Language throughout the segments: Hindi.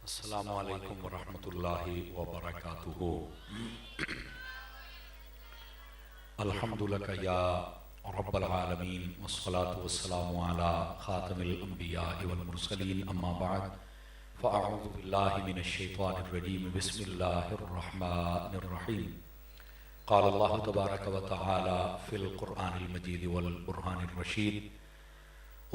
अस्सलामु अलैकुम वरहमतुल्लाहि वबरकातुहू। अल्हम्दुलिल्लाह या रब्बल आलमीन वस्सलातु वस्सलामु अला खातमिल अंबियाइ वल मुरसलीन अम्मा बाद फ़अऊज़ु बिल्लाहि मिनश शैतानिर रजीम बिस्मिल्लाहिर रहमानिर रहीम। क़ाल अल्लाहु तबारक व तआला फ़िल क़ुरआनिल मजीद वल बुरहानिर रशीद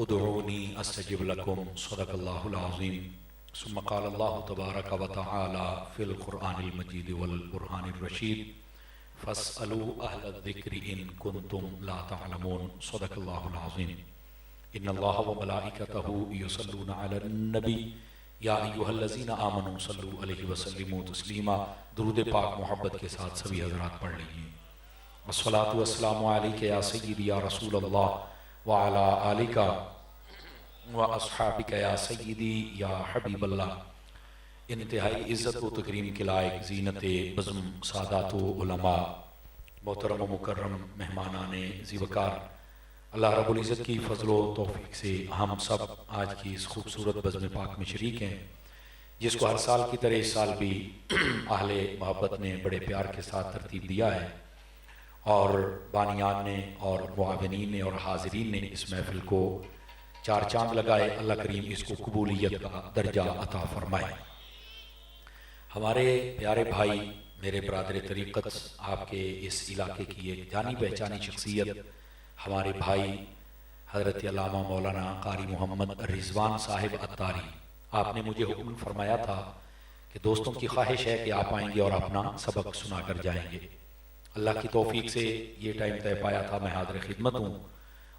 उदऊनी अस्तजिब लकुम सदक़ल्लाहुल अज़ीम। सुम्मा क़ाल अल्लाहु तबारक व तआला फ़िल क़ुरआनिल मजीद वल बुरहानिर रशीद फ़स्अलू अहल ज़िक्रि इन कुन्तुम ला तअलमून सदक़ल्लाहुल अज़ीम। इन्नल्लाह व मलाइकतहू युसल्लूना अलन नबी या अय्युहल्लज़ीना आमनू सल्लू अलैहि व सल्लिमू तस्लीमा। दुरूद पाक मोहब्बत के साथ सभी हज़रात पढ़ लीजिए। अस्सलातु वस्सलामु अलैका या सय्यदी या रसूल अल्लाह व अला आलिका व अस्हाबिका या सय्यदी या हबीबल्लाह। इंतहाई इज़्ज़त व तकरीम के लायक ज़ीनत बज़्म सादात उलमा मोहतरम व मुकर्रम मेहमानाने ज़िवकार, अल्लाह रब्बुल इज़्ज़त की फ़ज़्ल व तौफ़ीक़ से हम सब आज की इस खूबसूरत बज़्म पाक में शरीक हैं, जिसको हर साल की तरह इस साल भी अहले मोहब्बत ने बड़े प्यार के साथ तरतीब दिया है और बानियान ने और मुआविनीन ने और हाज़रीन ने इस महफ़िल को चार चांद लगाए। अल्लाह करीम इसको कबूलियत का दर्जा अता फरमाए। हमारे प्यारे भाई, मेरे बरादर तरीक़त, आपके इस इलाके की एक जानी पहचानी शख्सियत, हमारे भाई हज़रत अल्लामा मौलाना कारी मोहम्मद रिज़वान साहिब अत्तारी, आपने मुझे हुक्म फरमाया था कि दोस्तों की ख्वाहिश है कि आप आएंगे और अपना सबक सुना कर जाएंगे। अल्लाह की तौफ़ीक़ से ये टाइम तय पाया था, मैं हाज़िर खिदमत हूँ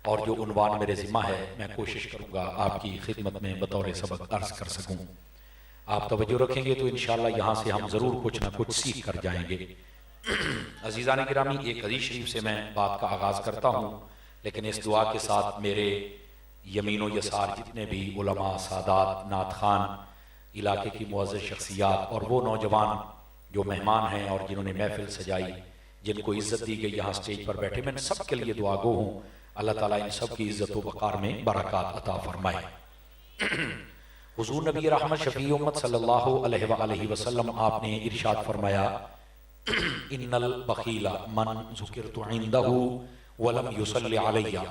और जो उन्वान मेरे ज़िम्मा है मैं कोशिश करूँगा आपकी खिदमत में बतौर सबक अर्ज़ कर सकूँ। आप तवज्जो रखेंगे तो इंशाअल्लाह यहाँ से हम ज़रूर कुछ ना कुछ सीख कर जाएंगे। अज़ीज़ान गिरामी, एक हदीस शरीफ से मैं बात का आगाज़ करता हूँ, लेकिन इस दुआ के साथ मेरे यमीन व यसार जितने भी उलमा, सादात, नात खान, इलाके की मुअज़्ज़ज़ शख्सियात और वो नौजवान जो मेहमान हैं और जिन्होंने महफ़िल सजाई, जिनको इज़्ज़त दी गई यहाँ स्टेज पर बैठे, मैं सब के लिए दुआ गो हूँ। अल्लाह ताला इन सब की इज़्ज़त व वक़ार में बरक़ात अता फ़रमाए। हुज़ूर नबी रहमत शफ़ी उम्मत सल्लल्लाहु अलैहि वसल्लम आपने इरशाद फरमाया, इन्नल बख़ीला मन ज़ुकिरतु इंदहु व लम युसल्लि अलैया।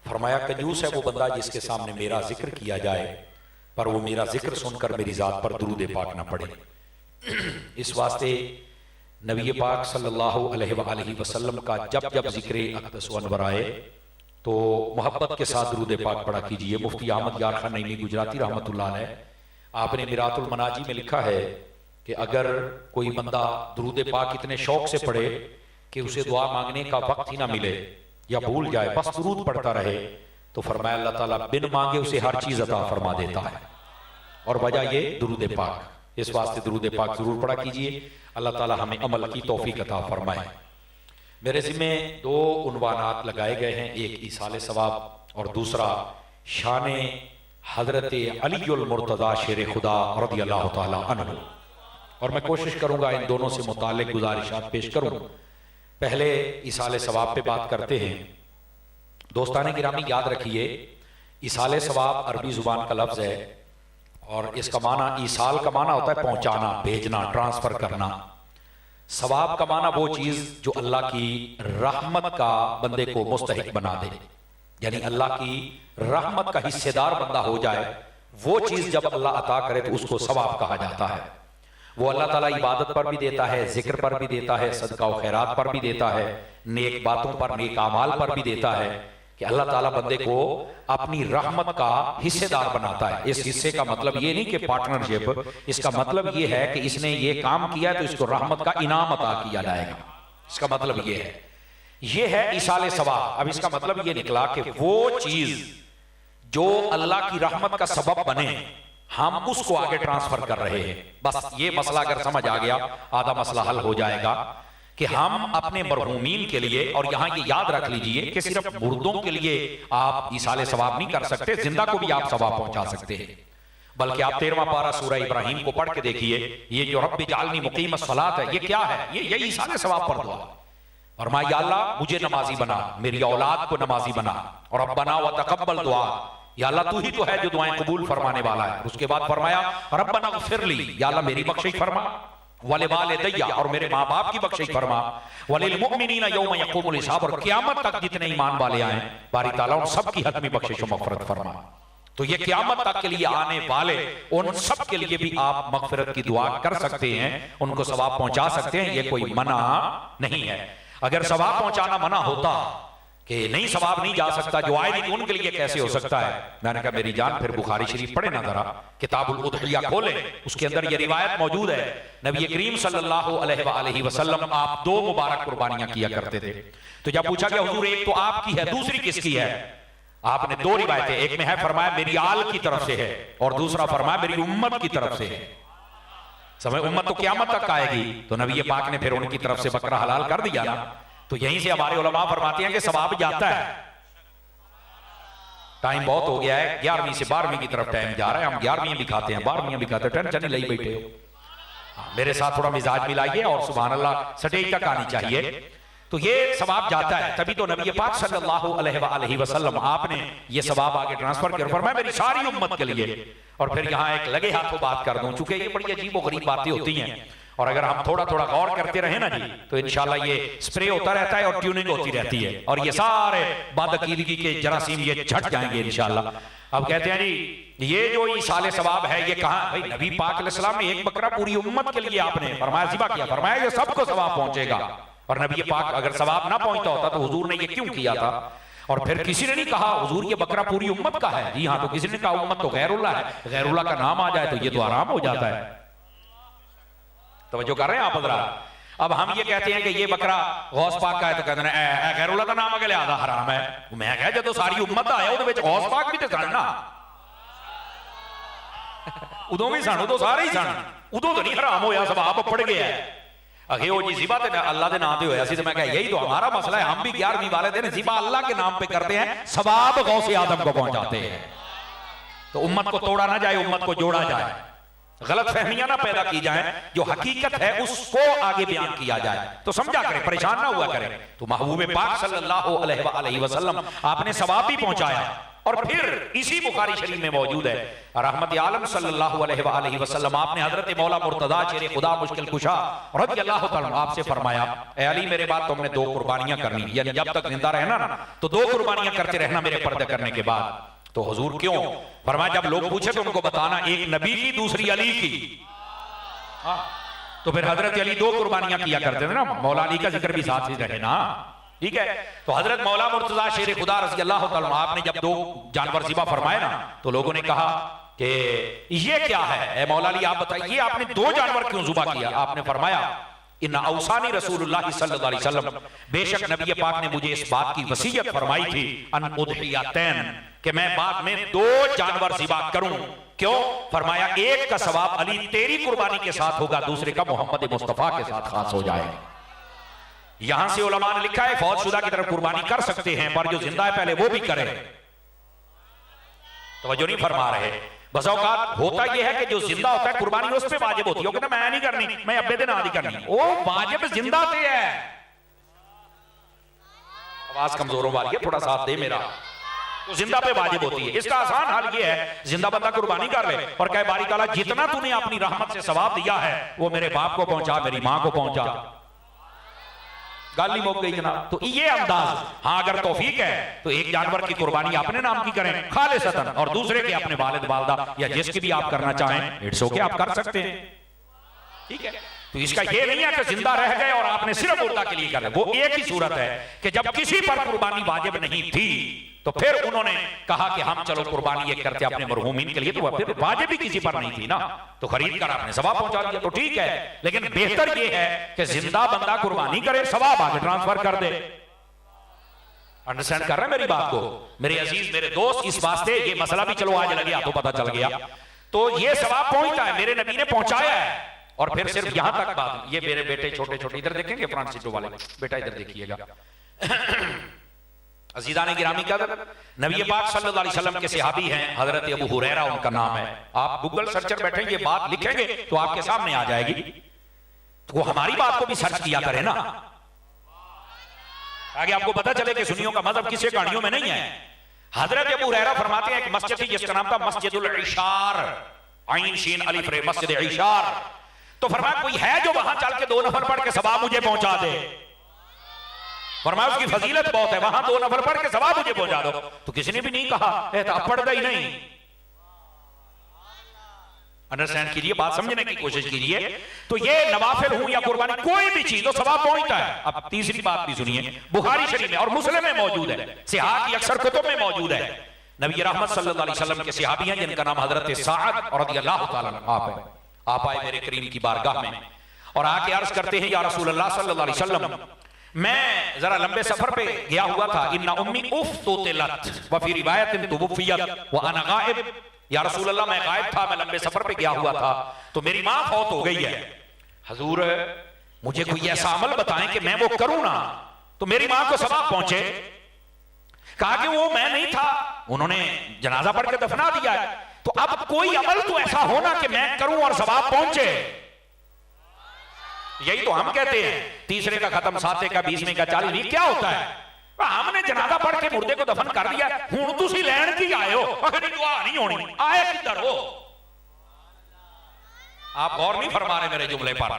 फरमाया, कंजूस है वो बंदा जिसके सामने मेरा जिक्र किया जाए पर वो मेरा जिक्र सुनकर मेरी ज़ात पर दुरूद पाक न पढ़े। इस वास्ते नबी पाक सल्लल्लाहु अलैहि वसल्लम का जब जब जिक्र अक़दस व अनवर आए तो मोहब्बत के साथ दुरूद पाक पढ़ा कीजिए। मुफ्ती अहमद यार खान नईमी गुजराती रहमतुल्लाह अलैह, आपने मिरातुल मनाजी में लिखा है कि अगर कोई बंदा दुरूद पाक इतने शौक से पढ़े कि उसे दुआ मांगने का वक्त ही ना मिले या भूल जाए, बस दुरूद पढ़ता रहे, तो फरमाया अल्लाह ताला बिन मांगे उसे हर चीज़ अता फरमा देता है। और वजह ये दुरूद पाक। इस वास्ते दुरूद पाक जरूर पढ़ा कीजिए। अल्लाह ताला हमें अमल की तौफीक अता फरमाए। मेरे ज़िम्मे दो उन्वानात लगाए गए हैं, एक ईसाले सवाब और दूसरा शान हज़रत अलीउल मुर्तज़ा शेर खुदा रज़ियल्लाहु ताला अन्हु। और मैं कोशिश करूँगा इन दोनों से मुताल्लिक़ गुज़ारिशात पेश करूँ। पहले ईसाले सवाब पे बात करते हैं। दोस्ताने गिरामी, याद रखिए, ईसाले सवाब अरबी ज़ुबान का लफ्ज़ है और इसका माना, ईसाल का माना होता है पहुँचाना, भेजना, ट्रांसफ़र करना। सवाब का माना वो चीज़ जो अल्लाह की रहमत का बंदे को मुस्तहिक बना दे, यानी अल्लाह की रहमत का हिस्सेदार बंदा हो जाए, वो चीज़ जब अल्लाह अता करे तो उसको सवाब कहा जाता है। वो अल्लाह ताला इबादत पर भी देता है, जिक्र पर भी देता है, सदका व खैरात पर भी देता है, नेक बातों पर, नेक आमाल पर भी देता है कि अल्लाह ताला बंदे को अपनी रहमत का हिस्सेदार बनाता है। इस हिस्से का मतलब ये नहीं कि पार्टनरशिप, इसका मतलब ये है कि इसने ये काम किया तो इसको रहमत का इनाम अता किया जाएगा। इसका मतलब ये है, ये है इसाले सवाब। अब इसका मतलब ये निकला कि वो चीज जो अल्लाह की रहमत का सबब बने, हम उसको आगे ट्रांसफर कर रहे हैं। बस ये मसला अगर समझ आ गया, आधा मसला हल हो जाएगा कि हम अपने मरहूमीन के लिए, और यहाँ ये याद रख लीजिए कि सिर्फ मुर्दों के लिए आप इसाले सवाब नहीं कर सकते, जिंदा को भी आप सवाब पहुंचा सकते हैं। बल्कि आप 13वां पारा सूरह इब्राहिम को पढ़ के देखिए, ये जो रब्बि जालनी मुकीमस सलात है, ये क्या है? ये इसाले सवाब पर दुआ। और या अल्लाह मुझे नमाजी बना, मेरी औलाद को नमाजी बना, और रब्बना व तक़ब्बल दुआ, या अल्लाह तू ही तो है जो दुआएं कबूल फरमाने वाला है। उसके बाद फरमाया रब्बना ग़फ़िरली, या अल्लाह मेरी बख्शिश फरमा, वले वालिदैया, और मेरे माँ बाप की बख्शिश फरमा, वलिल मुअमिनीना यौम यक़ूमुल हिसाब, और क़यामत तक जितने ईमान वाले आए बारी ताला उन सब की हतमी बख्शिश और मग़फ़िरत फरमा। तो ये क़यामत तक के लिए आने वाले उन सब के लिए भी आप मग़फ़िरत की दुआ कर सकते हैं, उनको सवाब पहुंचा सकते हैं, ये कोई मना नहीं है। अगर सवाब पहुंचाना मना होता कि नहीं सवाब नहीं जा सकता, जो आए नहीं उनके लिए कैसे हो सकता है, मैंने कहा मेरी जान फिर बुखारी शरीफ पढ़े ना जरा, किताबुल उद्हिया खोले, उसके अंदर ये रिवायत मौजूद है। नबी करीम सल्लल्लाहु अलैहि वसल्लम आप दो मुबारक कुर्बानियां किया करते थे। तो जब पूछा गया हुजूर एक तो आपकी है दूसरी किसकी है, आपने दो रिवायतें, एक में है फरमाया मेरी आल की तरफ से है, और दूसरा फरमाया मेरी उम्मत की तरफ से है। समय उम्मत तो क़यामत तक आएगी, तो नबी पाक ने फिर उनकी तरफ से बकरा हलाल कर दिया ना। तो यहीं से हमारे उलमा फरमाते हैं कि सवाब जाता है। टाइम बहुत हो गया है, 11वीं से 12वीं की तरफ टाइम जा रहा है, हम 11वीं भी खाते हैं 12वीं भी खाते हैं, टेंशन नहीं बैठे हो। मेरे साथ थोड़ा मिजाज मिलाइए और सुभान अल्लाह स्टेज तक आनी चाहिए, तो ये सवाब जाता है। तभी तो नबी पाक सल्लल्लाहु अलैहि वसल्लम आपने ये सवाब आगे ट्रांसफर कर फरमाया मेरी सारी उम्मत के लिए। और फिर यहाँ एक लगे हाथों बात कर दूं, चूंकि ये बड़ी अजीब और गरीब बातें होती हैं, और अगर हम थोड़ा थोड़ा गौर करते रहे ना जी, तो इंशाल्लाह ये स्प्रे होता रहता है और ट्यूनिंग होती रहती है, और ये सारे बदअकीदगी के जरासीम ये झट जाएंगे इंशाल्लाह। अब कहते हैं जी ये जो इसाले सवाब है ये कहां, भाई नबी पाक अलैहिस्सलाम ने एक बकरा पूरी उम्मत के लिए आपने फरमाया ज़िबा किया, फरमाया ये सबको सवाब पहुंचेगा। और नबी पाक अगर सवाब ना पहुंचता होता तो हुजूर ने ये क्यों किया था? और फिर किसी ने नहीं कहा हुजूर ये बकरा पूरी उम्मत का है, जी हाँ, तो किसी ने कहा उम्मत तो गैरुल्लाह है, गैरुल्लाह का नाम आ जाए तो ये तो आराम हो जाता है। तवज्जो कर रहे हैं आप हज़रात? अब हम ये कहते हैं कि ये बकरा गौस पाक का है, तो कहते हैं गैरुल्लाह का नाम अगले आधा हराम है। मैं कह जो तो सारी उम्मत आया वो गौस पाक भी तो जानना उदों भी सन, उदों सारे ही सन, उदों तो नहीं हराम होया, सवाब पड़ गया। अगे वो जी ज़िबा ते अल्लाह के नाम पे होया सी, तो मैं कहा यही तो हमारा मसला है, हम भी 11वीं वाले दिन ज़िबा अल्लाह के नाम पे करते हैं, सवाब गौसे आदम को पहुंचाते हैं। तो उम्मत को तोड़ा ना जाए, उम्मत को जोड़ा जाए, गलत फहमियां ना पैदा की जाए, जो हकीकत है उसको आगे बयान किया जाए, तो समझा करें, परेशान ना हुआ करें। तो महबूब पाक सल्लल्लाहु अलैहि वसल्लम आपने सवाब भी पहुंचाया। और फिर इसी बुखारी शरीफ में मौजूद है रहमत आलम सल्लल्लाहु अलैहि वसल्लम आपने हजरत मौला मुर्तजा शेर खुदा मुश्किल कुशा रज़ियल्लाहु तआला आपसे फरमाया ए अली मेरे बाद तुमने दो कुर्बानियां करनी, यानी जब तक जिंदा रहना ना तो दो कुर्बानियां करते रहना मेरे पर्दे करने के बाद। तो हुजूर क्यों? फरमाया जब लोग पूछे तो उनको बताना एक नबी की दूसरी अली की। तो फिर हजरत अली दो कुर्बानियां किया करते थे ना, मौला अली का जिक्र भी साथ ही रहे ना, ठीक है। तो हजरत मौला मुर्तजा शेर खुदा रज़ियल्लाहु तआला आपने जब दो जानवर ज़िबा फरमाए ना, तो लोगों ने कहा कि ये क्या है ए मौला अली, आप बताइए आपने दो जानवर क्यों ज़ुबा किया? आपने फरमाया इन्ना औसानी रसूलुल्लाह सल्लल्लाहु अलैहि वसल्लम, बेशक नबी पाक ने मुझे इस बात की वसीयत फरमाई थी अन उद्हियातैन, कि मैं बाद में दो जानवर ज़िबा करूं। क्यों? फरमाया एक का सवाब अली तेरी कुर्बानी के साथ होगा, दूसरे का मोहम्मद मुस्तफा के साथ खास हो जाएगा। यहां से उलमा ने लिखा है फौजशुदा की तरफ कुर्बानी कर सकते हैं, पर जो जिंदा है पहले वो भी करे। तवज्जो नहीं फरमा रहे। बस औकात होता यह है कि जो जिंदा होता है कुर्बानी उस पे वाजिब होती है, कहता मैं नहीं करनी, मैं अब्बे दिन आदि करनी, वो वाजिब जिंदा पे है। आवाज कमजोरों वाली है, थोड़ा साथ दे मेरा। तो जिंदा पे वाजिब होती है। इसका आसान हाल ये है जिंदा बंदा कुर्बानी कर ले और कहे बारी ताला जितना तूने अपनी रहमत से सवाब दिया है वो मेरे बाप को पहुंचा, मेरी मां को पहुंचा, गाली मुक गई जनाब। तो ये अंदाज, हाँ अगर तौफीक है तो एक जानवर की कुर्बानी अपने नाम की करें खालिसतन, और दूसरे के अपने वालिद वालदा या जिसकी भी आप करना चाहें इट्स ओके, आप कर सकते हैं, ठीक है। तो इसका ये नहीं है कि जिंदा रह गए और आपने सिर्फ मुर्दा के लिए कर, वो एक ही सूरत है कि जब किसी पर कुर्बानी वाजिब नहीं थी तो फिर उन्होंने कहा कि हम चलो कुर्बानी एक करते अपने मरहूमीन के लिए, तो फिर वाजिब भी किसी पर नहीं थी ना, तो खरीद कर आपने सवाब पहुंचा दिया तो ठीक है। लेकिन बेहतर ये है कि जिंदा बंदा कुर्बानी करे, सवाब आगे ट्रांसफर कर दे। अंडरस्टैंड कर रहे हैं मेरी बात को मेरे अजीज मेरे दोस्त? इस वास्ते ये मसला भी चलो आज लगे तो पता चल गया, तो ये सवाब पहुंचता है, मेरे नबी ने पहुंचाया है। और फिर सिर्फ यहां तक बात, ये मेरे बेटे छोटे छोटे इधर देखेंगे फ्रंट सीटों वाले, बेटा इधर देखिएगा। अजीज़ान गिरामी का नबी पाक सल्लल्लाहु अलैहि वसल्लम के सहाबी हैं हजरत अबू हुरैरा उनका नाम है। आप गूगल सर्चर बैठे ये बात लिखेंगे तो आपके सामने आ जाएगी, तो हमारी बात को भी सर्च किया करें ना, ताकि आपको पता चले कि सुन्नियों का मजहब किसी कहानियों में नहीं है। हजरत अबू हुरैरा फरमाते हैं कि मस्जिद थी जिसका नाम था मस्जिदुल इशार, आइन शीन अलिफ रे, मस्जिद इशार। तो फरमाया कोई है जो वहां चल के 2 नफल पढ़ के सवाब मुझे पहुंचा दे? फरमाया उसकी फजीलत बहुत है, वहां 2 नफल पढ़ के सवाब मुझे पहुंचा दो। तो किसी ने भी नहीं कहा तो पढ़ता ही नहीं। अंडरस्टैंड कीजिए, बात समझने की कोशिश कीजिए। तो ये नवाफिल हूं या कुर्बानी, कोई भी चीज तो सवाब पहुंचता है। अब तीसरी बात भी सुनिए, बुखारी शरीफ में और मुस्लिम में मौजूद है, सिहा की अक्सर कुतुब में मौजूद है। नबी रहमत सल्लल्लाहु अलैहि वसल्लम के सहाबी हैं जिनका नाम हजरत साद रज़ियल्लाहु ताला अन्हु है। आप आए मेरे करीम की बारगाह में और आके अर्ज करते हैं, या रसूल अल्लाह सल्लल्लाहु अलैहि वसल्लम, मैं जरा लंबे सफर पे गया हुआ था, इन्ना उम्मी उफ्तुतिलत व फी रिवायतिन तुवफ़ियत व अना गायब। या रसूल अल्लाह मैं गायब था, मैं लंबे सफर पे गया हुआ था, तो मेरी मां फौत हो गई है। हुजूर मुझे कोई ऐसा अमल बताएं कि मैं वो करूं ना तो मेरी मां को सवाब पहुंचे। कहा कि वो मैं नहीं था, उन्होंने जनाजा पढ़ के दफना दिया है, तो अब कोई अमल तो ऐसा होना कि मैं करूं और सवाब पहुंचे। यही तो हम कहते हैं, तीसरे का खत्म, साते का, 20वें का, 40वें, क्या होता है? हमने जनाजा पढ़ के मुर्दे को दफन कर दिया, हुण तुसी लैण की आए हो, अगर दुआ नहीं होनी, आए किधर हो? आप गौर नहीं फरमा रहे मेरे जुमले पर।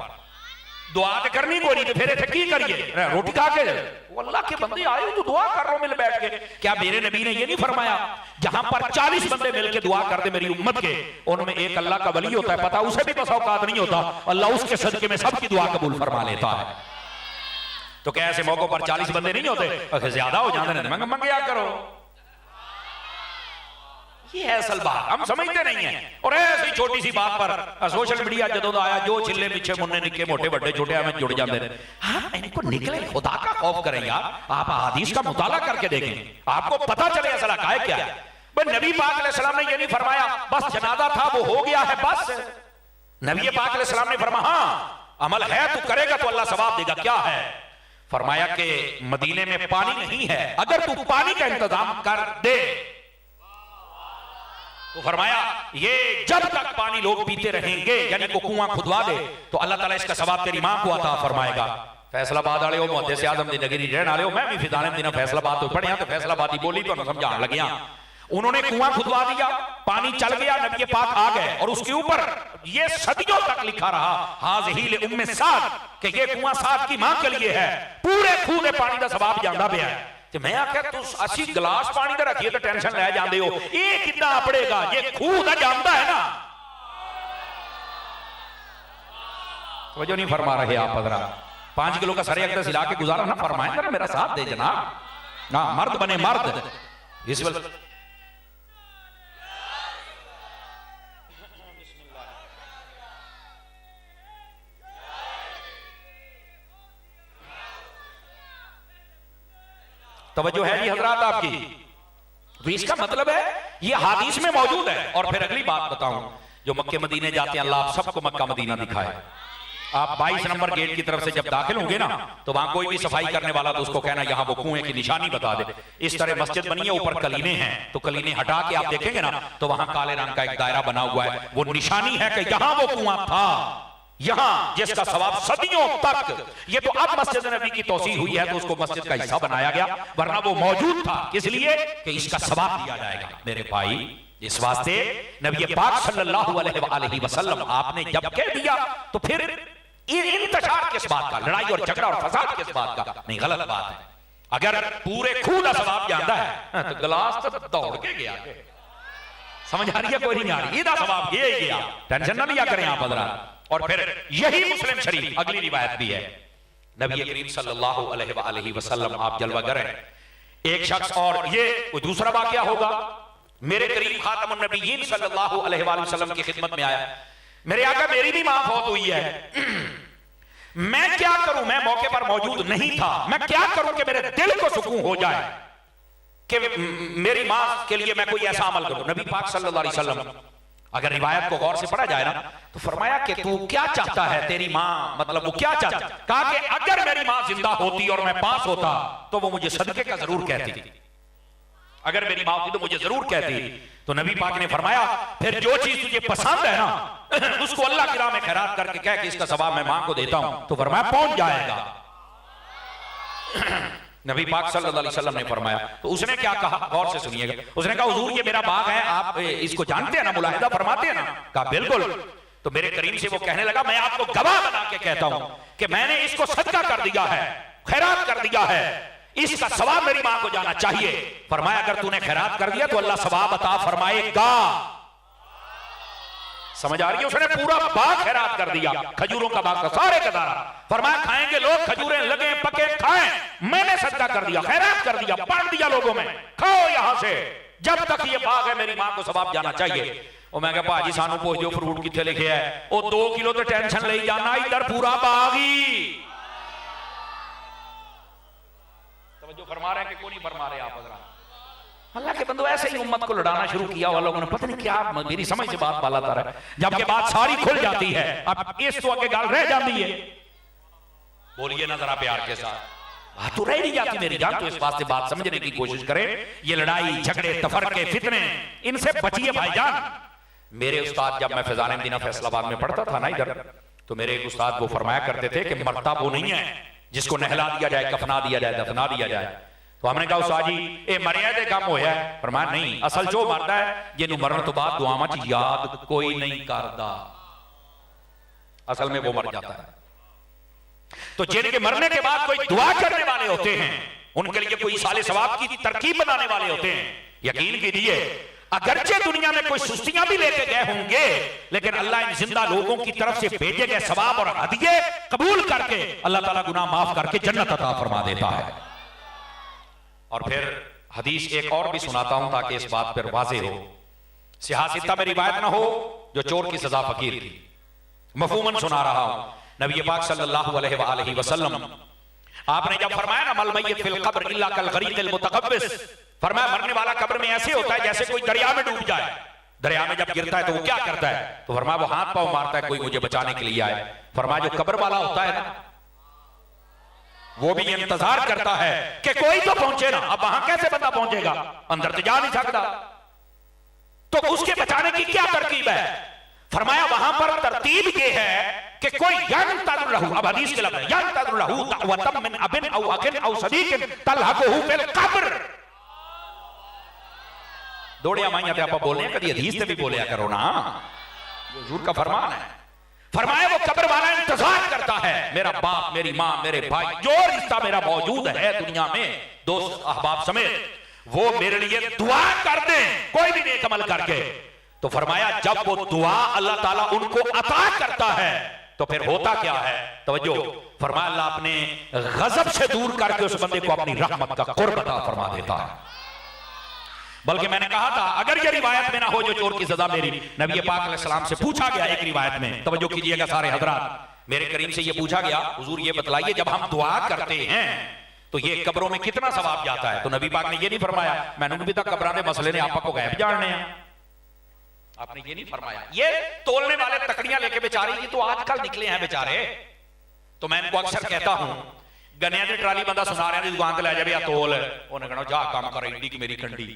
दुआ तो करनी कोई नहीं, तो फिर इत्थे की करिए? रोटी खा के वो अल्लाह के बंदे आए हो तो दुआ कर रहे हो मिल बैठ के। क्या मेरे नबी ने ये नहीं फरमाया, जहां पर 40 बंदे मिलके दुआ कर दे मेरी उम्मत के, उनमें एक अल्लाह का वली होता है, पता उसे भी बस औकात नहीं होता, अल्लाह उसके सदके में सबकी दुआ कबूल फरमा लेता है। तो क्या ऐसे मौकों पर 40 बंदे नहीं होते? ज्यादा हो जाते हैं, मंगया करो। ये है असल बात, हम समझते नहीं है। और ऐसी छोटी सी बात पर सोशल मीडिया जदों दा आया, जो छिले पीछे मुन्ने निके मोटे बड़े छोटे हमें जुड़ जाते हैं। हाँ, इनको निकले, खुदा का खौफ करें यार। आप हदीस का मुताला करके देखें, आपको पता चले असल हक़ाइक़ क्या है। भाई नबी पाक अलैहिस्सलाम ने ये नहीं फरमाया बस जनाजा था वो हो गया है बस। नबी पाक अलैहिस्सलाम ने फरमाया हाँ अमल है, तू करेगा तो अल्लाह सवाब देगा। क्या है? फरमाया कि मदीने में पानी नहीं है, अगर तू पानी का इंतजाम कर दे, तो फरमाया ये जब तक पानी लोग पीते रहेंगे, यानी को कुआं खुदवा दे, तो अल्लाह ताला इसका सवाब तेरी मां को अता फरमाएगा। फैसलाबाद वाले हो, मुहद्दिस आज़म दी नगरी रहने वाले हो, मैं भी फिदाने दिन फैसलाबाद तो पढ़िया, तो फैसलाबादी बोली तो समझाने लगे। उन्होंने कुआं खुदवा दिया, पानी चल गया, नबी पाक आ गए, और उसके ऊपर ये सदियों तक लिखा रहा हाज़िही ले उम्मे साद, कि ये कुआं साद की मां के लिए है, पूरे खूह दे पानी का सवाब जांदा पिया है। तो मैं आख्या तू 80 गिलास पानी का रखिए तो टेंशन ले जाते हो, ये कितना अपड़ेगा, ये खूह का जांदा है ना। वजह नहीं फरमा रहे आप हजरा, 5 किलो का सरे अकदस हिला के गुजारा ना फरमाए, जरा मेरा साथ दे जनाब ना, मर्द बने मर्द। इस वक्त तवज्जो है जी हजरात आपकी। तो इसका मतलब है ये हादीस में मौजूद है। और फिर अगली बात बताऊं, जो मक्के मदीने जाते हैं, अल्लाह आप सबको मक्का मदीना दिखाए। आप 22 नंबर गेट की तरफ से जब दाखिल होंगे ना, तो वहां कोई भी सफाई करने वाला तो उसको कहना यहाँ वो कुएं की निशानी बता दे। इस तरह मस्जिद बनी है, ऊपर कलीने हैं, तो कलीने हटा के आप देखेंगे ना, तो वहां काले रंग का एक दायरा बना हुआ है, वो निशानी है कि यहाँ वो कुआं था, यहां जिसका सवाब सदियों तक। ये तो अब मस्जिद नबी की तौसीह हुई है तो उसको मस्जिद का हिस्सा बनाया गया, वरना वो मौजूद था, इसलिए कि इसका सवाब दिया जाएगा। मेरे भाई, इस वास्ते नबी पाक सल्लल्लाहु अलैहि वसल्लम आपने जब कह दिया तो फिर इंतशार किस बात का, लड़ाई और झगड़ा और फसाद किस बात का? नहीं, गलत बात है। अगर पूरे खूह का सवाब जाता है तो गिलास तो दौड़ के गया। समझ आ रही है? कोई नहीं आ रही, ईदा सवाब ये ही गया, टेंशन ना लिया करें आप हज़रात। और फिर यही मुस्लिम शरीफ अगली रिवायत भी है, नबी करीम सल्लल्लाहु अलैहि वसल्लम आप जलवागर हैं। एक शख्स, और ये कोई दूसरा वाकया होगा, मेरे करीम खातमुन नबीयीन सल्लल्लाहु अलैहि वसल्लम की खिदमत में आया, मेरे आका मेरी भी मां फौत हुई है, मैं क्या करूं? मैं मौके पर मौजूद नहीं था, मैं क्या करूं कि मेरे दिल को सुकून हो जाए कि मेरी मां के लिए मैं कोई ऐसा अमल करूं। नबी पाक सल्लल्लाहु अलैहि वसल्लम, अगर रिवायत को गौर से पढ़ा जाए ना, तो फरमाया कि तू क्या चाहता है, तेरी मां, मतलब वो क्या चाहता? कहा कि अगर मेरी मां जिंदा होती और मैं पास होता तो वो मुझे सदके का जरूर कहती, अगर मेरी मां होती तो मुझे जरूर कहती। तो नबी पाक ने फरमाया फिर जो चीज तुझे पसंद है ना, उसको अल्लाह की राह में खैरात करके कह कि इसका सवाब मैं मां को देता हूं, तो फरमाया पहुंच जाएगा। नबी पाक सल्लल्लाहु अलैहि वसल्लम ने फरमाया। तो उसने क्या कहा, गौर से सुनिएगा। उसने कहा हुजूर ये मेरा बाग है, आप इसको जानते हैं ना, मुलाहिदा फरमाते हैं ना? कहा बिल्कुल। तो मेरे करीम से वो कहने लगा, मैं आपको गवाह बना के कहता हूं कि मैंने इसको सदका कर दिया है, खैरात कर दिया है, इसका सवाब मेरी मां को जाना चाहिए। फरमाया अगर तूने खैरात कर दिया तो अल्लाह सवाब अता फरमाएगा। समझ आ रही है? उसने पूरा बाग खैरात कर दिया, खजूरों का बाग का सारे का सारा। फरमाया खाएंगे लोग, खजूरें लगे पके खाएं, मैंने सदका कर दिया, खैरात कर दिया, बांट दिया लोगों में, खाओ यहां से, जब तक ये बाग है मेरी मां को सवाब जाना चाहिए। और मैं कहा भाजी सानू पूछ जो फ्रूट कितने लिखे है, वो 2 किलो तो टेंशन ले जाना, इधर पूरा बाग ही। जो फरमा रहे हैं कि कोई नहीं फरमा रहे आप हज़रात। अल्लाह के बंदो ऐसे ही उम्मत को लड़ाना शुरू किया हुआ लोगों ने, पता नहीं क्या मेरी समझ से बात बाला तारा है, जबकि बात सारी खुल जाती है, अब इस तो आगे गाल रह जाती है। बोलिए ना जरा प्यार के साथ, बात तो रह नहीं जाती मेरी जान। तो इस बात से बात समझने की कोशिश करें, ये लड़ाई झगड़े तफरके फितने, इनसे बचिए भाईजान। मेरे उस्ताद, जब मैं फैजान मदीना फैसलाबाद में पढ़ता था ना इधर, तो मेरे एक उस्ताद वो फरमाया करते थे कि मरता वो नहीं है जिसको नहला दिया जाए, कफना दिया जाए, दफना दिया जाए। तो हमने कहा उस्ताद जी ये मरिया दे काम होया है। फरमाया नहीं, असल जो मरदा है जिन्हों मरण तो बाद दुआवां च याद कोई नहीं करता, असल में वो मर जाता है। तो जिनके मरने के बाद कोई दुआ करने वाले होते हैं, उनके लिए कोई साले सवाब की तरकीब बनाने वाले होते हैं। यकीन कीजिए अगरचे दुनिया में कोई सुस्तियां भी लेके गए होंगे, लेकिन अल्लाह इन जिंदा लोगों की तरफ से भेजे गए सवाब और हदिये कबूल करके अल्लाह ताला गुनाह माफ करके जन्नत अता फरमा देता है। और फिर हदीस एक और भी सुनाता हूं ताकि इस बात पर वाज़ेह हो। सियासता में रिवायत ना हो जो चोर की सजा फकीर की, मफहूमन सुना रहा हूं। नबी पाक सल्लल्लाहु अलैहि वसल्लम आपने जब फरमाया ना मल मय्यत फिल कब्र इल्ला कल गरीक़िल मुतकब्बिस, फरमाया मरने वाला कब्र में ऐसे होता है जैसे कोई दरिया में डूब जाए। दरिया में जब गिरता है तो वो क्या करता है? तो फरमाया वो हाथ पांव मारता है कोई मुझे बचाने के लिए आए। फरमाया जो कब्र वाला होता है ना, वो भी इंतजार करता है कि कोई तो पहुंचे ना। अब वहां कैसे बंदा पहुंचेगा, अंदर तो जा नहीं सकता, तो उसके बचाने की क्या तरकीब है? फरमाया वहां पर तरतीब ये है कि कोई यंतज़िर लहू, अब हदीस के लफ्ज़ यंतज़िर लहू दअवतम मिन अबिन औ अखिन औ सदीकिन तलहकुहु फिल कब्र। दौड़िया माइया ते आप बोलने कभी हदीस से भी बोलिया करो ना, ये हुजूर का फरमान है। फरमाया वो कब्र वाला इंतजार करता है, मेरा बाप, मेरी माँ, मेरे भाई, जो रिश्ता मेरा मौजूद है दुनिया में, दोस्त अहबाब समेत, वो मेरे लिए दुआ कर दे कोई भी नेक अमल करके। तो फरमाया जब वो दुआ अल्लाह ताला उनको अता करता है तो फिर होता क्या है? तवज्जो, फरमाया अल्लाह अपने गजब से दूर करके उस बंदे को अपनी रहमत का कुर्ब अता फरमा देता है। बल्कि मैंने कहा था अगर ये रिवायत में ना हो जो चोर की सजा मेरी, नबी पाक अलैहि सलाम से पूछा गया एक रिवायत में, तवज्जो कीजिएगा सारे हजरात, मेरे करीम से ये पूछा गया हुजूर ये बतलाइए जब हम दुआ करते हैं तो ये कब्रों में कितना सवाब जाता है? तो नबी पाक ने ये नहीं फरमाया मैंने भी तक कब्रां दे मसले ने आपको गैब जानने हैं, आपने ये नहीं फरमाया। ये तोलने वाले तकड़ियां लेके बेचारे ये तो आजकल निकले हैं बेचारे। तो मैं इनको अक्सर कहता हूं गन्ने की ट्राली बंदा सुनारियां की दुकान ते लै जाए तोल, उन्हें कहना जा काम कर एडी की मेरी कंडी।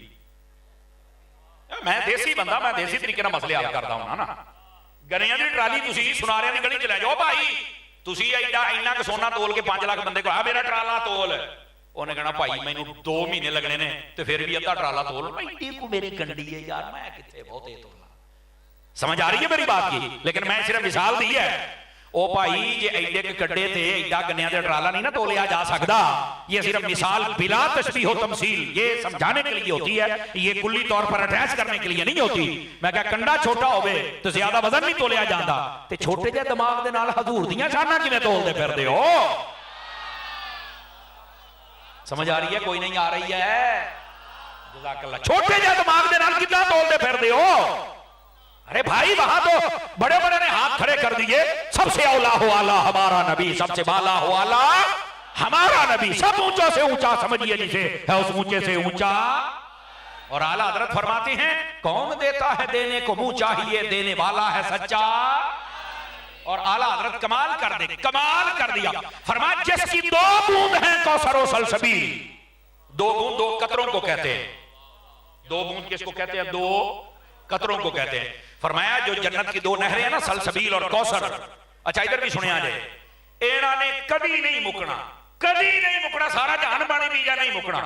मैं देसी बंदा, मैं देसी तरीके नाल मसले हल करदा हूं ना। गन्ने की ट्राली तुसी सुनारियां की गली च लै जाओ भाई, तुसी एडा इन्ना क सोना तोल के 5 लाख बंदे को आ मेरा ट्राला तोल, उन्हें कहना भाई मैनू 2 महीने लगने ने ते फिर भी अद्धा ट्राला तोल, एडी को मेरी कंडी है यार, मैं किथे बहुते तोला। समझ आ रही है मेरी बात की? लेकिन मैं सिर्फ मिसाल दी है। ओ भाई जे एडे के कड्डे थे एडा गन्निया दे ट्राला नहीं ना तोलिया जा सकता। ये सिर्फ मिसाल बिला तशबीह हो तमसील, ये समझाने के लिए होती है, ये कुल्ली तौर पर अटैच करने के लिए नहीं होती। मैं क्या कंडा छोटा होवे तो ज्यादा वजन नहीं तोलिया जाता, ते छोटे जे दिमाग दे नाल हजूर दियां शाना किवें तोलदे फिरदे हो? समझ आ रही है? कोई नहीं आ रही है? जज़ाकल्लाह। छोटे जे दिमाग दे नाल कितना तोलदे फिरदे हो? अरे भाई वहां तो बड़े बड़े ने हाथ खड़े कर दिए, सबसे औला हो आला हमारा नबी, सबसे बाला हो आला हमारा नबी, सब ऊंचा से ऊंचा समझिए जिसे है उस ऊंचे से ऊंचा। और आला हजरत फरमाते हैं कौन देता है देने को मुंह चाहिए, देने वाला है सच्चा। और आला हजरत कमाल कर दे, कमाल कर दिया। फरमाया जिसकी 2 बूंद हैं कौसर और सलसबील, 2 बूंद 2 कतरों को कहते हैं। 2 बूंद किसको कहते हैं? 2 कतरों को कहते हैं। फरमाया जो जन्नत की 2 नहरें हैं ना, सलसबील और कौसर, अच्छा इधर भी सुने आ जाए, इन्होंने कभी नहीं मुकना, कदी नहीं मुकना, सारा जहान पानी पी जा, नहीं मुकना।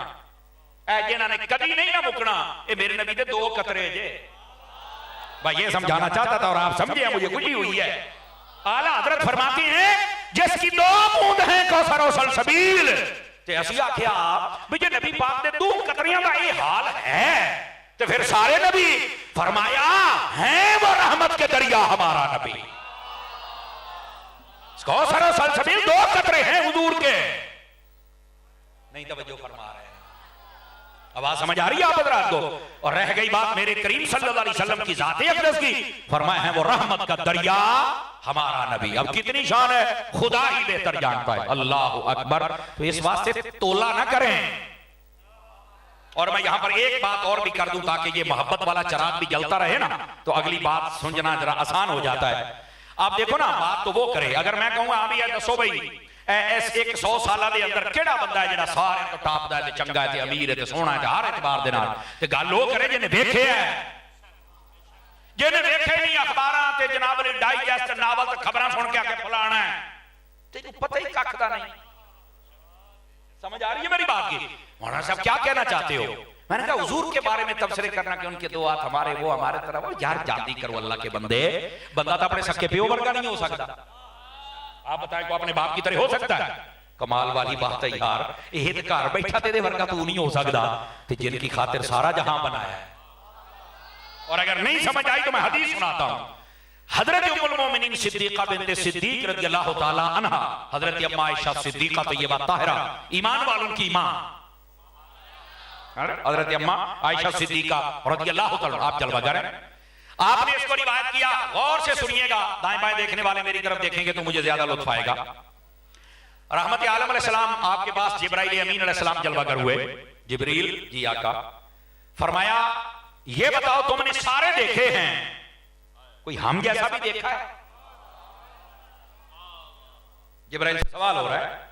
ऐ जिन्होंने कदी नहीं ना मुकना, ये मेरे नबी के 2 कतरे जे। भाई ये समझाना चाहता था और आप समझे, मुझे खुशी हुई है। आला हजरत फरमाते हैं जिसकी 2 बूंद हैं कौसर और सलसबील, ते असी आख्या भी जे नबी पाक दे 2 कतरियां दा ये हाल है तो फिर सारे नबी, फरमाया है वो रहमत के दरिया हमारा नबी। कौसर और सलसबील 2 कतरे हैं हुजूर के। नहीं तवज्जो फरमा रहे हैं, आवाज समझ आ रही है आप हजरात को? और रह गई बात मेरे करीम सल्लल्लाहु अलैहि वसल्लम की ज़ात अक़दस की, फरमाया है वो रहमत का दरिया हमारा नबी। अब कितनी शान है, खुदा ही बेहतर जानता है। अल्लाह अकबर। तो इस वास्ते तोला ना करें। और मैं यहां पर एक बात और भी कर दूं ताकि ये मोहब्बत वाला चराग भी जलता रहे ना, तो अगली बात समझना जरा आसान हो जाता है। आप देखो ना, बात तो वो करे, अगर मैं कहूंगा हाँ भैया दसो भाई इस 100 साल के अंदर केड़ा बंदा है जिहड़ा सारे तो टॉप दा है, चंगा है, अमीर है, सोहना है, हर एतबार दे नाल, ते गल वो करे जिन्हें वेखे है। जिन्हें वेखे नहीं अखबारां ते जनाब ने डाइजेस्ट नावल ते खबरां सुन के आके फलाना है, तेनू पता ही कख दा नहीं। समझ आ रही है मेरी बात की? मौलाना साहब क्या कहना चाहते हो? मैंने कहा हुजूर के बारे में तबसरे करना कि उनके 2 हाथ हमारे, वो हमारे तरफ। वो यार जाती करो अल्लाह के बंदे, बंदा तो अपने सके प्यो वर्गा नहीं हो सकता। आप बताएं को अपने बाप की तरह हो सकता है? कमाल वाली बात है यार, ये तो घर बैठा तेरे वर्गा तू नहीं हो सकता, तो जिनकी खातिर सारा जहां बनाया है। और अगर नहीं समझ आई तो मैं हदीस सुनाता हूं। हजरत उम्मुल मोमिनीन सिद्दीका बिन्त सिद्दीक रज़ियल्लाहु ताला अन्हा, हजरत अम्मा आयशा सिद्दीका तय्यबा ताहिरा, ईमान वालों की मां, हजरत अम्मा आयशा सिद्दीका रज़ियल्लाहु ताला, आप जलवागर हैं। आपने इसको रिवायत किया, गौर से सुनिएगा, दाएं बाएं देखने वाले मेरी तरफ देखेंगे तो मुझे ज्यादा लुत्फ आएगा। रहमत आलम अलैहिस्सलाम आपके पास जिब्राइल अमीन अलैहिस्सलाम जलवागर हुए। जिब्रील जी आका, फरमाया ये बताओ तुमने सारे देखे हैं, कोई हम जैसा भी देखा है? जिब्राइल से सवाल हो रहा है।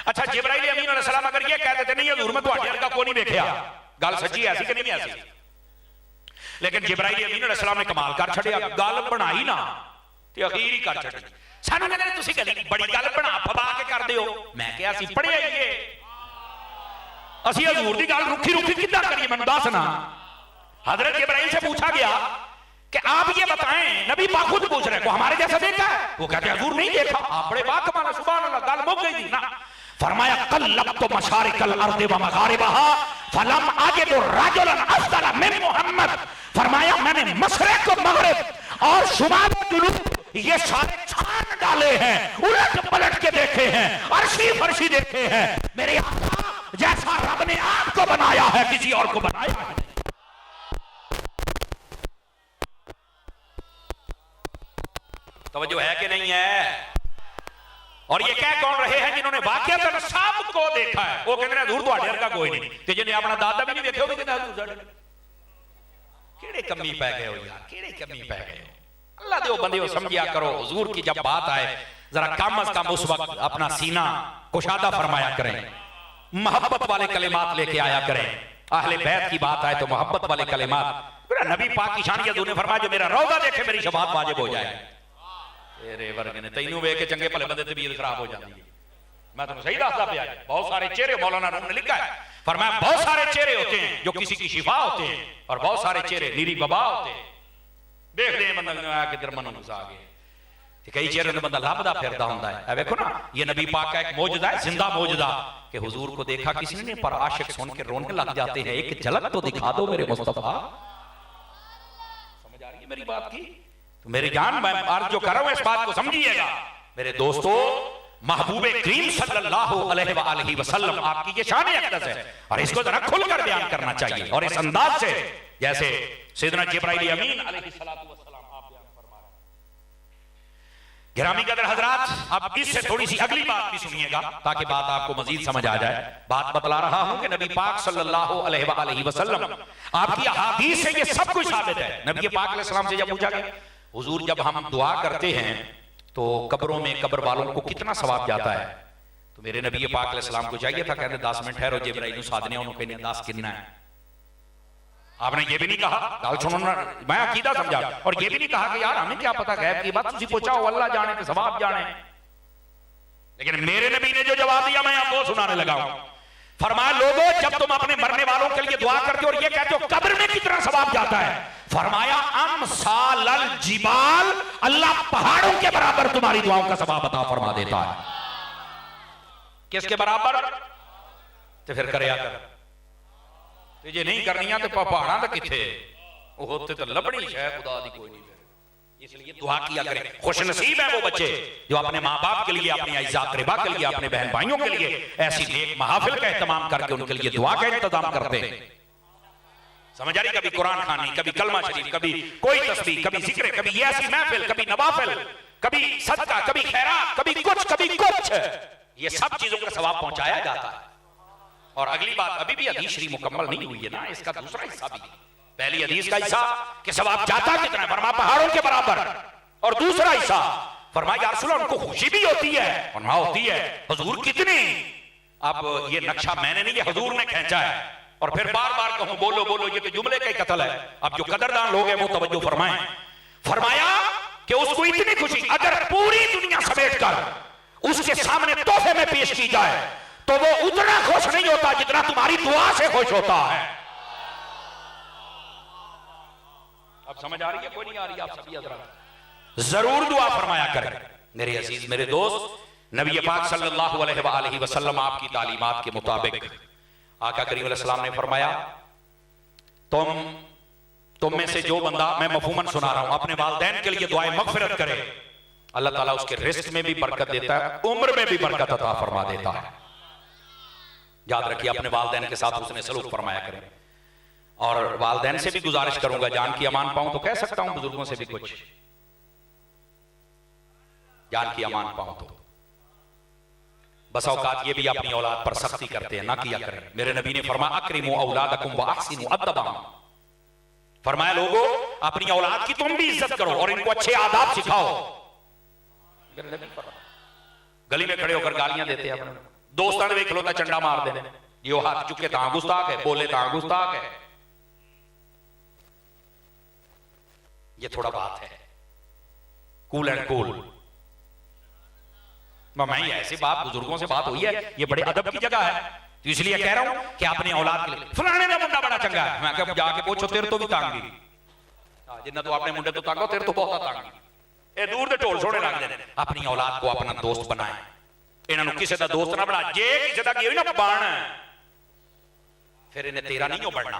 अच्छा जिब्राइल अमीन अलैहिस्सलाम अगर ये कह देते नहीं हजूर मैं तुहाडे वर्गा कोई नहीं देखा, गल सच्ची ऐसी कि नहीं ऐसी? लेकिन जिब्राइल अमीन अलैहिस्सलाम ने कमाल कर छड़िया, गल बनाई ना ते अखीर ही कर छड़ी। सानू कहंदे तुसीं गल बड़ी गल बना फबा के कर दिओ। मैं कहा असीं पढ़िया ही है, असीं हजूर दी गल रुखी रुखी किद्दां करिए, मैनूं दस ना। हजरत जिब्राइल से पूछा गया कि आप ये बताएं, नबी पाक खुद पूछ रहे को हमारे जैसा देखा है? वो कहते हैं हजूर नहीं देखा। आप बड़े बाकमाल है, सुभान अल्लाह, गल मुक गई थी ना। फरमाया कल्लबतु मशारिकल अर्दि व मगारिबहा फलम अजिद रजुलन अफदल मिन मुहम्मद। फरमाया मैंने मशरिक मगरिब और शुमाल जुनूब ये सारे छान डाले हैं, उलट पलट के देखे हैं, अर्शी फर्शी देखे हैं। मेरे आका जैसा रब ने आपको बनाया है किसी और को बनाया है। तवज्जो है कि नहीं है? और ये कह कौन रहे हैं जिन्होंने वाकई सबको देखा है? वो कहते हैं हजूर तुहाडे वर्गा कोई नहीं, ते जिन्हें अपना दादा भी नहीं देखा वो भी कहता हजूर साडे। केड़े कमी पै गए हो यार, केड़े कमी पै गए हो? अल्लाह दे बंदे समझिया करो, हुजूर की जब बात आए जरा कम अज कम उस वक्त अपना सीना कुशादा फरमाया करें, मोहब्बत वाले कलिमात लेके आया करें। अहले बैत की बात आए तो मोहब्बत वाले कलिमात। नबी पाक की शान हजूर ने फरमाया जो मेरा रौदा देखे मेरी शफाअत वाजिब हो जाए। तेरे वर्गे ने तैनू वेख के चंगे भले बंदे तबीयत खराब हो जाती है। मैं तुम्हें सही दसदा पिया, बहुत सारे चेहरे, मौलाना रूम ने लिखा है, फरमाया बहुत सारे चेहरे होते हैं जो किसी की शिफा होते हैं और बहुत सारे चेहरे नीरी बबा होते हैं। देख दे बंदा किधर मन घुसा गए, कई चेहरे बंदा लभदा फिरदा हुंदा है। देखो ना ये नबी पाक का एक मौजूदा है, जिंदा मौजूदा, कि हुजूर को देखा किसी ने पर आशिक सुन के रोने लग जाते हैं, एक झलक तो दिखा दो मेरे मुस्तफा। समझ आ रही है मेरी बात की? तो मेरी जान मैं अर्ज जो कर रहा हूं इस बात को समझिएगा मेरे दोस्तों। महबूबे करीम सल्लल्लाहु अलैहि वसल्लम आपकी ये शान अक़दस है और इसको जरा खुलकर बयान करना चाहिए और इस अंदाज से जैसे सैयदना जिब्राइल अमीन अलैहिस्सलातु वस्सलाम आप बयान फरमा रहे हैं। गिरामी कदर हजरात, अब इससे थोड़ी सी अगली बात भी सुनिएगा ताकि बात आपको मजीद समझ आ जाए। बात बतला रहा हूं कि नबी पाक सल्लल्लाहु अलैहि वसल्लम आपकी अहादीस से ये सब कुछ साबित है। नबी पाक अलैहि सलाम से जब पूछा गया हुजूर जब हम दुआ करते हैं तो कब्रों में कब्र वालों को कितना सवाब जाता है? तो मेरे नबी पाक अलैहि सलाम को चाहिए था, कहते 10 मिनट ठहरो जिब्राइल नु साधने उन्होंने कहने 10 कितना है। आपने ये भी नहीं कहा, गल सुनो ना, मैं अकीदा समझा, और ये भी नहीं कहा कि यार हमें क्या पता गैब की बात, तुसी पूछा हो अल्लाह जाने ते सवाब जाने। लेकिन मेरे नबी ने जो जवाब दिया मैं आपको सुनाने लगा हूं। फरमाया लोगों जब तुम अपने मरने वालों के लिए दुआ करते हो और ये कहते हो कब्र में कितना सवाब जाता है, फरमाया अमसालल जिबाल, अल्लाह पहाड़ों के बराबर तुम्हारी दुआओं का सवाब अता फरमा देता है। किसके बराबर? तो फिर करया कर, तुझे नहीं करनी तो पहाड़ा तो किथे होते तो लबड़ी शायद खुदा दी कोई नहीं। इसलिए दुआ किया करें। खुश नसीब है वो बच्चे जो अपने माँ बाप के लिए, अपने अज़ा क़रीबा के लिए, अपने बहन भाइयों के लिए ऐसी नेक महफिल का एहतमाम करके उनके लिए दुआ का इंतजाम करते हैं। समझ आ रही? कभी कुरान खानी, कभी कलमा शरीफ, कभी कोई तस्बीह, कभी जिक्र, कभी ये ऐसी महफिल, कभी नवाफिल, कभी सदका, कभी खैरात, कभी कुछ। ये सब चीजों का सवाब पहुंचाया जाता है। और अगली बात, अभी भी हदीस शरीफ मुकम्मल नहीं हुई है ना, इसका दूसरा हिस्सा भी। पहली हदीस का हिस्सा कि सवाब जाता कितना है, फरमा पहाड़ों के बराबर। और दूसरा हिस्सा फरमाया या रसूल अल्लाह उनको खुशी भी होती है और ना होती है। हुजूर कितनी, अब ये नक्शा मैंने नहीं, ये हुजूर ने खींचा है। और फिर बार बार कहूं बोलो बोलो, ये तो जुमले का ही कत्ल है। अब जो कदरदान लोग हैं वो तवज्जो फरमाएं। फरमाया कि उसको इतनी खुशी अगर पूरी दुनिया समेट कर उसके सामने तोहफे में पेश की जाए तो वो उतना खुश नहीं होता जितना तुम्हारी दुआ से खुश होता है। अब समझ आ रही है? कोई नहीं आ रही? आप सभी हज़रात जरूर दुआ फरमाया करें। मेरे अजीज, मेरे दोस्त, नबी पाक सल्लल्लाहु अलैहि वसल्लम आपकी तालीमात के मुताबिक आका करीम अलैहि सलाम ने फरमाया तुम में से जो बंदा, मैं मफहूमन सुना रहा हूं, अपने वालिदैन के लिए दुआए मगफिरत करे, अल्लाह ताला उसके रिस्क में भी बरकत देता है, उम्र में भी बरकत अता फरमा देता है। याद रखिए, अपने वालिदैन के साथ उसने सलूक फरमाया करें। और वालिदैन से भी गुजारिश करूंगा, जान की अमान पाऊं तो कह सकता हूं, बुजुर्गों से भी कुछ जान की अमान पाऊं तो। बस औकात ये भी अपनी औलाद पर सख्ती करते हैं, ना किया करें। मेरे नबी ने फरमाया अक्रिमू औलादकुम व अहसिनु अद्दबा, फरमाया लोगों अपनी औलाद की तुम भी इज्जत करो और इनको अच्छे आदाब सिखाओ। गली में खड़े होकर गालियां देते हैं अपने दोस्तां ने, वेख लो तो चंडा मार देने, ये हाथ चुके ता गुस्ताख है, बोले ता गुस्ताख है। ये थोड़ा बात है कूल एंड कूल। मैं ऐसी बात बुजुर्गों से बात हुई है, ये बड़े अदब की जगह है, तो इसलिए कह रहा हूं कि अपने औलाद के लिए फलाने का मुंडा बड़ा चंगा है, मैं कह जाके पूछो तेरे तो भी तांगी जिन्ना तो अपने मुंडे तो तांगो, तेरे तो बहुत तांगी। ये दूर दे ढोल सोने लग जाने। अपनी औलाद को अपना दोस्त बनाए, इन्होंने किसी का दोस्त ना बना। जे किसी का ना बन फिर इन्हें तेरा नहीं हो बढ़ना।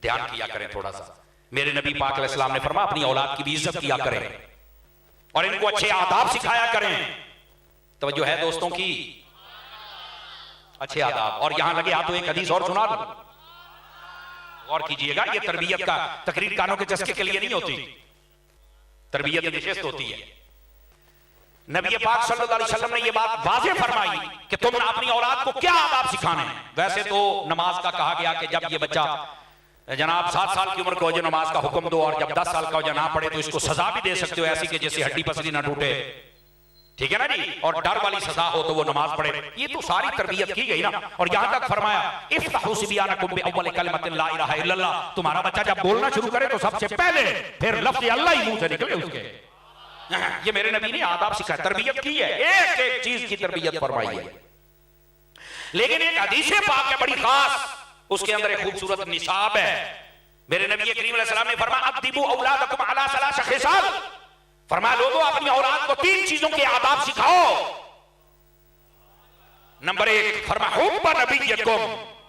ध्यान किया करें थोड़ा सा। मेरे नबी पाक अलैहि सलाम ने फरमाया अपनी औलाद की भी इज्जत किया करें और इनको अच्छे आदाब सिखाया करें। तो जो है दोस्तों की अच्छे आदाब। और यहां लगे आप तो एक हदीस और सुना दूं, गौर कीजिएगा। ये तरबियत का तकरीर कानों के चस्के के लिए नहीं होती, तरबियत की निशिस्त होती है। नबी पाक सल्लल्लाहु अलैहि वसल्लम ने ये बात वाज़ेह फरमाई कि तुमने अपनी औलाद को क्या आदाब सिखाने हैं। वैसे तो नमाज का कहा गया कि जब ये बच्चा जनाब 7 साल की उम्र को जो नमाज का हुक्म दो, और जब 10 साल का हो ना पड़े तो इसको सजा भी दे सकते हो ऐसी कि जैसे हड्डी पसली ना टूटे, ठीक है ना जी। और डर वाली सजा हो तो वो नमाज पढ़े। ये तो सारी तरबियत की गई ना। और यहां तक फरमाया इफ्ताहु सिबियानकुम बिअव्वल कलिमतिन ला इलाहा इल्लल्लाह, तुम्हारा बच्चा जब बोलना शुरू करे तो सबसे पहले फिर लफ्ज़ अल्लाह ही मुंह से निकले उसके। ये मेरे नबी ने आदाब सिखाया, तरबियत की है, एक एक चीज की तरबियत फरमाई है। लेकिन एक हदीस पाक है बड़ी खास, उसके अंदर एक खूबसूरत निसाब है। मेरे नबी करीम अलैहि सलाम ने फरमाया अद्दिबू औलादकुम अला सलासा खिसाल, फरमाया लोगों अपनी औलाद को 3 चीजों के आदाब सिखाओ। नंबर 1 फरमाया हुब्ब नबिय्यकुम,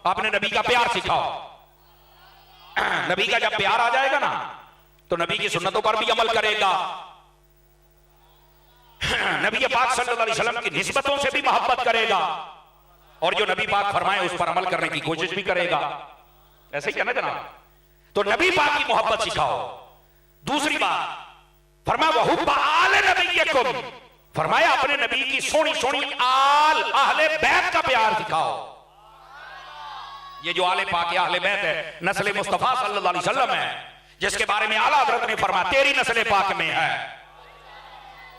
अपने नबी का प्यार सिखाओ। नबी का जब प्यार आ जाएगा ना तो नबी की सुन्नतों पर भी अमल करेगा, नबी पाक सल्लल्लाहु अलैहि वसल्लम की निस्बतों से भी मोहब्बत करेगा, और जो नबी पाक फरमाए उस पर अमल करने की कोशिश भी करेगा। ऐसे क्या ना जनाब? तो नबी पाक की मोहब्बत सिखाओ। दूसरी बात फरमाया वहुब्बा आले नबिय्यकुम, फरमाया अपने नबी की सोनी सोनी आल अहले बैत का प्यार सिखाओ। ये जो आले पाक अहले बैत है नस्ल मुस्तफा सल्लल्लाहु अलैहि वसल्लम है, जिसके बारे में आला हज़रत ने फरमाया तेरी नस्ल पाक में है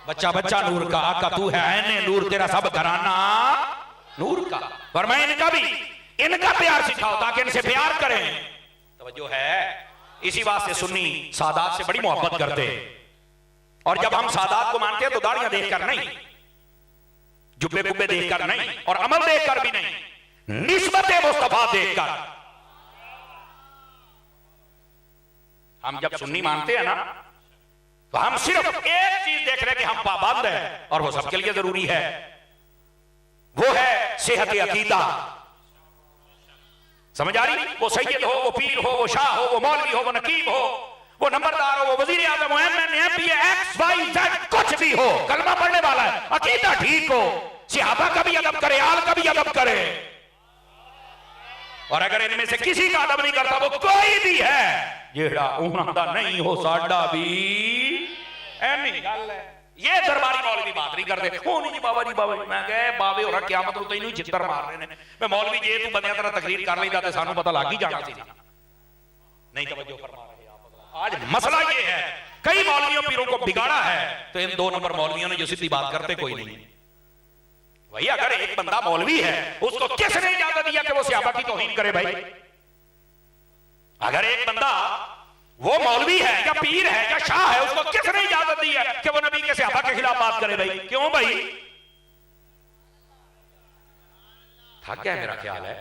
बच्चा बच्चा नूर का, आका तू है ऐने नूर, तेरा सब घराना नूर का। फरमाया इनका प्यार सिखाओ ताकि इनसे प्यार करें। तवज्जो है, इसी वास्ते सुन्नी सादात से बड़ी मोहब्बत करते, और जब हम सादात को मानते हैं तो दाढ़ियां देखकर नहीं, जुब्बे कुब्बे देखकर नहीं और अमल देखकर भी नहीं, निस्बत मुस्तफा देखकर। हम जब सुन्नी मानते हैं ना तो हम सिर्फ एक चीज देख रहे हैं कि हम पाबंद है और वो सबके लिए जरूरी है, वो है सेहत अकीदा। समझ आ रही? वो सैयद हो, वो पीर हो, वो शाह हो, वो मौलवी हो, वो नकीब हो, वो नंबरदार हो, वो वजीर आजम हो, MNA, XYZ कुछ भी हो, कलमा पढ़ने वाला है, अकीदा ठीक हो, सहाबा का भी अदब करे, आल का भी अदब करे। और अगर इनमें से किसी का अदब नहीं करता, वो कोई भी है जेड़ा उन्हां नहीं हो साडा भी ऐनी गल है। ये दरबारी मौलवी बात नहीं करते, ओ नहीं बाबा जी मैं कहे बाबे हो क्या मतलब तेन चित्तर मार रहे हैं। मैं मौलवी जे तू बंदे तरह तकरीर कर लेता तो सानू पता लग ही जाना सी। नहीं तवज्जो फरमा रहे आप। आज मसला ये है, कई मौलवियों पीरों को बिगाड़ा है, तो इन 2 नंबर मौलवियों ने जो सीधी बात करते कोई नहीं। भाई अगर एक बंदा मौलवी है, उसको किसने इजाजत दिया कि वो सहाबा की तौहीन करे? भाई अगर एक बंदा वो मौलवी है या पीर है या शाह है, उसको किसने इजाजत दी है कि वो नबी के सहाबा के खिलाफ बात करे? भाई क्यों भाई? था क्या मेरा ख्याल है,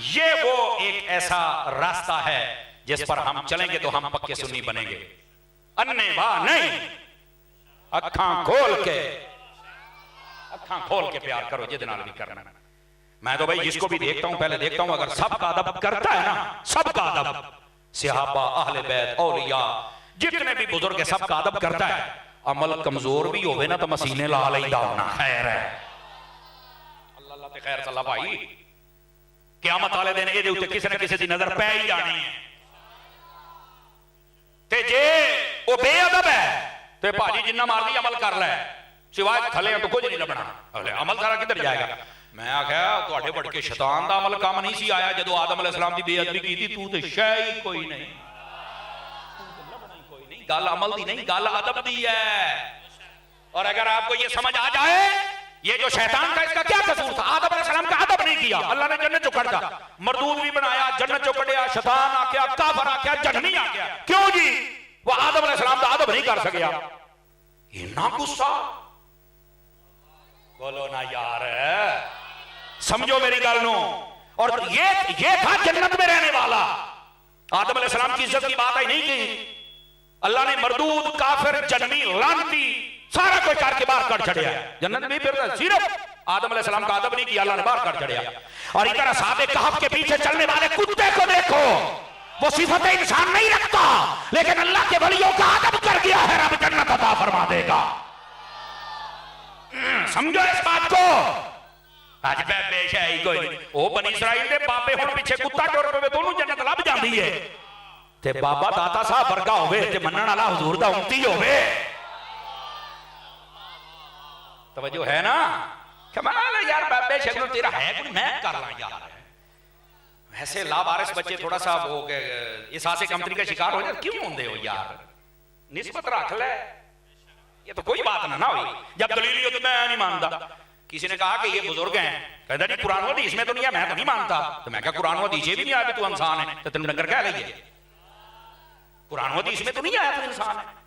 ये वो एक ऐसा रास्ता है जिस पर हम चलेंगे तो हम पक्के सुन्नी बनेंगे। अन्ने वाह नहीं, अखां खोल के प्यार करो, जिद नाल भी करना। मैं तो भाई जिसको भी देखता हूं पहले देखता हूं अगर सबका अदब करता है ना, सबका अदब, सहाबा, अहले बैत, औलिया, जितने भी बुजुर्ग है सबका अदब करता है। अमल कमजोर भी होवे ना तो मसीने ला लेदा होना खैर है। अल्लाह ते खैर सल्ला भाई, क़यामत वाले दिन ਇਹਦੇ ਉੱਤੇ ਕਿਸੇ ਨਾ ਕਿਸੇ ਦੀ नजर पै ही जानी है। ते जे वो बेअदब है ते भाजी जिन्ना मर्जी अमल कर ले, सिवाय खले तो कुछ नहीं लभना। अमल सारा किधर जाएगा? मैं आख्या तुहाडे भड़के शैतान दा अमल काम नहीं सी आया जदों आदम अलैहिस्सलाम दी बेअदबी की थी, तू ते शै ही कोई नहीं, कोई नहीं। गल अमल दी नहीं, गल अदब दी है। और अगर आपको ये समझ आ जाए ये जो शैतान का इसका क्या कसूर था? आदम अलैहिस्सलाम का अदब नहीं किया, अल्लाह ने जन्नत चो कढ़ दा, मरदूद भी बनाया, जन्नत चो कढ़िया, शैतान आख्या, काफर आख्या, जहन्नमी आख्या। क्यों जी? वो आदम अलैहिस्सलाम दा अदब नहीं कर सकिया। इन्ना गुस्सा, बोलो ना यार, समझो मेरी गल नो। और ये था जन्नत में रहने वाला। आदम अलैहिस्सलाम की इज्जत की बात आई नहीं की, अल्लाह ने मरदूद, काफिर, जन्नमी, लानती सारा कोई करके बाहर कर छड़िया। जन्नत में फिर सिर्फ आदम अलैहिस्सलाम का अदब नहीं किया, अल्लाह ने बाहर कर छड़िया। और इधर असहाबे कहफ के पीछे चलने वाले कुत्ते को देखो, वो सिफत इंसान नहीं रखता लेकिन अल्लाह के वलियों का अदब कर गया है, रब जन्नत अता फरमा देगा। समझो इस बात को। आज बेश है ही कोई नहीं। ओ बनी इसराइल दे बाबे हुण पीछे कुत्ता टुर पवे तो उन्होंने जन्नत लभ जांदी है, ते बाबा दाता साहब वर्गा होवे ते मनण वाला हुजूर दा उम्मती होवे। तवज्जो है ना? कमाल है यार, बाबे शक्ल तेरा है कोई, मैं कर ला यार। वैसे लावारिस बच्चे थोड़ा सा वो इस आसे कमतरी का शिकार हो जाए, क्यों होंदे हो यार? निस्बत रख ले, ये तो कोई बात ना हुई। जब दलील हो तो मैं नहीं मानता। किसी ने कहा कि ये बुजुर्ग हैं, कहता नहीं कुरान व हदीस में तो नहीं है, मैं तो नहीं मानता। तो मैं क्या कुरान व हदीस भी नहीं आया तू इंसान है, तो तेन डंगर कह लीजिए, कुरान व हदीस में तो नहीं आया तू इंसान है।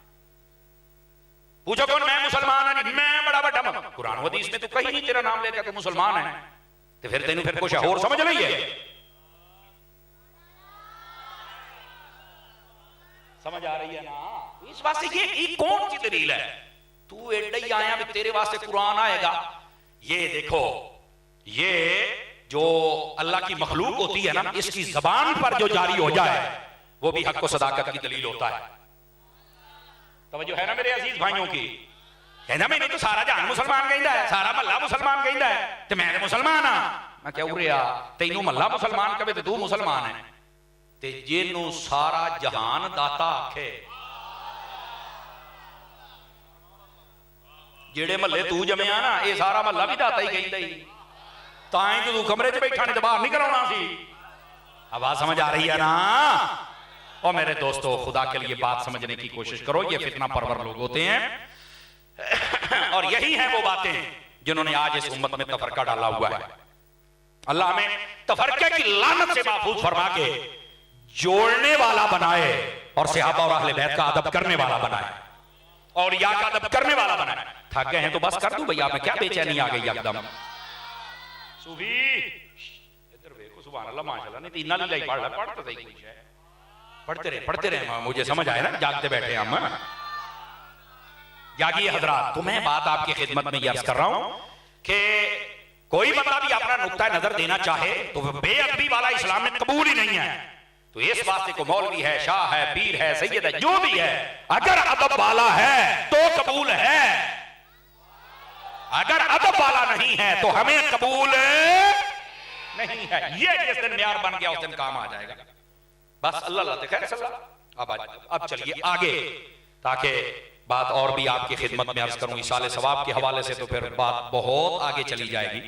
पूछो कौन? मैं मुसलमान है, मैं बड़ा बड़ा, कुरान व हदीस में तो कहीं नहीं तेरा नाम लेकर तू मुसलमान है, तो फिर तेन फिर कुछ और समझ लीजिए। समझ आ रही है ना? इस वास्ते ये कौन सी दलील है? तू एडा ही आया भी तेरे वास्ते कुरान आएगा। ये देखो, ये जो अल्लाह की मखलूक होती है ना, इसकी जबान पर जो जारी हो जाए वो भी हक व सदाकत की दलील होता है। तवज्जो है ना मेरे अजीज भाइयों की? कहना मैंने तो सारा जहान मुसलमान कहता है, सारा महला मुसलमान कहता है, तो मैं तो मुसलमान हाँ। मैं क्या उरे आ तेनू महला मुसलमान कहे तो तू मुसलमान है, ते जिन्नू सारा जहान दाता आखे, जेड़े महल्ले तू जमया ना, ये सारा महल्ला भी दाता ही कहता ही, ताई जो तू कमरे च बैठा नहीं तो बाहर नहीं कराना सी। आवाज समझ आ रही है ना? और मेरे दोस्तों, खुदा के लिए बात समझने की कोशिश करो, ये फितना परवर लोग होते हैं और यही है वो बातें जिन्होंने आज इस उम्मत में तफरका डाला हुआ है। अल्लाह हमें तफरके की लानत से महफूज फरमा के जोड़ने वाला बनाए और सहाबा और अहले बैत का अदब करने वाला बनाए और या का अदब करने वाला बनाए। था थक गए हैं तो बस कर दूं भैया, मैं क्या बेचैनी आ गई एकदम। सूफी इधर देखो, सुभान अल्लाह माशाल्लाह, नहीं तीन लाई पढ़ तो सही कुछ है, पढ़ते रहे, मुझे समझ आया ना, जागते बैठे हम। जागिए हजरात, तो मैं बात आपकी खिदमत में अर्ज कर रहा हूं कि कोई बंदा भी अपना नुक्ता नजर देना चाहे तो बेअदबी वाला इस्लाम में कबूल ही नहीं है। तो इस वास्ते को मौलवी है, शाह है, पीर है, सैयद है, जो भी है, अगर अदब वाला है तो कबूल है, अगर अदब वाला नहीं है तो हमें कबूल नहीं है। ये जिस दिन म्यार बन गया उस दिन काम आ जाएगा। बस अल्लाह खैर। अब चलिए आगे, ताकि बात और भी आपकी खिदमत में अर्ज करूं इसाले सवाब के हवाले से, तो फिर बात बहुत आगे चली जाएगी।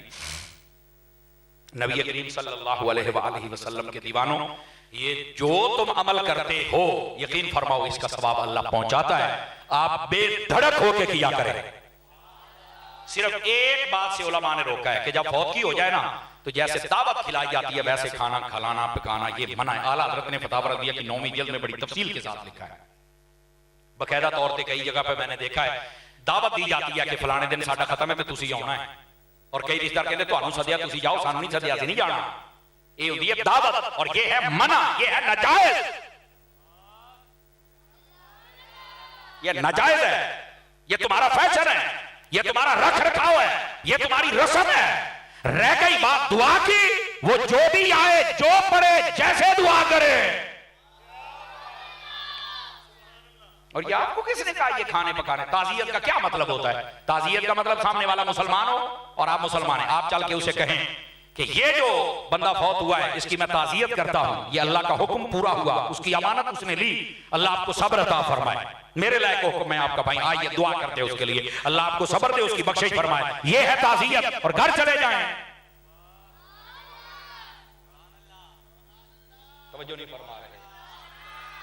नबी करीम सल्लल्लाहु अलैहि वसल्लम के दीवानों, ये जो तुम अमल करते हो यकीन फरमाओ इसका सवाब अल्लाह पहुंचाता है। आप बेधड़क होके किया करें। सिर्फ एक बात से उलमा ने रोका है कि जब फौत की हो जाए ना, तो जैसे दावत खिलाई जाती है वैसे खाना खिलाना पकाना ये मना है। आला हज़रत ने फतावा दिया कि 9वीं जिल्द में बड़ी तफसील के साथ लिखा है, बकायदा तौर पे कई जगह पे मैंने देखा है दावत दी जाती है कि फलाने दिन साडा खत्म है तो तुसी आना है, और कई रिश्तेदार कहते तुहानू सदिया तुसी जाओ, सानू नहीं सदिया नहीं जाना। ये होती है दावत, और ये है मना, ये है नाजायज, ये नाजायज है, ये तुम्हारा फैशन है, ये तुम्हारा रख रखाव है, ये तुम्हारी रस्म है। रह गई बात दुआ की, वो जो भी आए, जो पढ़े, जैसे दुआ करे। और ये आपको किसने कहा ये खाने पकाने? ताजियत का क्या मतलब होता है? ताजियत का मतलब सामने वाला मुसलमान हो और आप मुसलमान हैं, आप चल के उसे कहें कि ये जो बंदा फौत हुआ है इसकी मैं ताजियत करता हूं, ये अल्लाह का हुक्म पूरा हुआ, उसकी अमानत उसने ली, अल्लाह आपको सब्र अता फरमाए, मेरे लायक हुक्म है आपका भाई, आइए दुआ करते हैं उसके लिए, अल्लाह आपको सब्र दे, उसकी बख्शिश फरमाए। ये है ताजियत। और घर चले जाएं, तवज्जो नहीं फरमा रहे,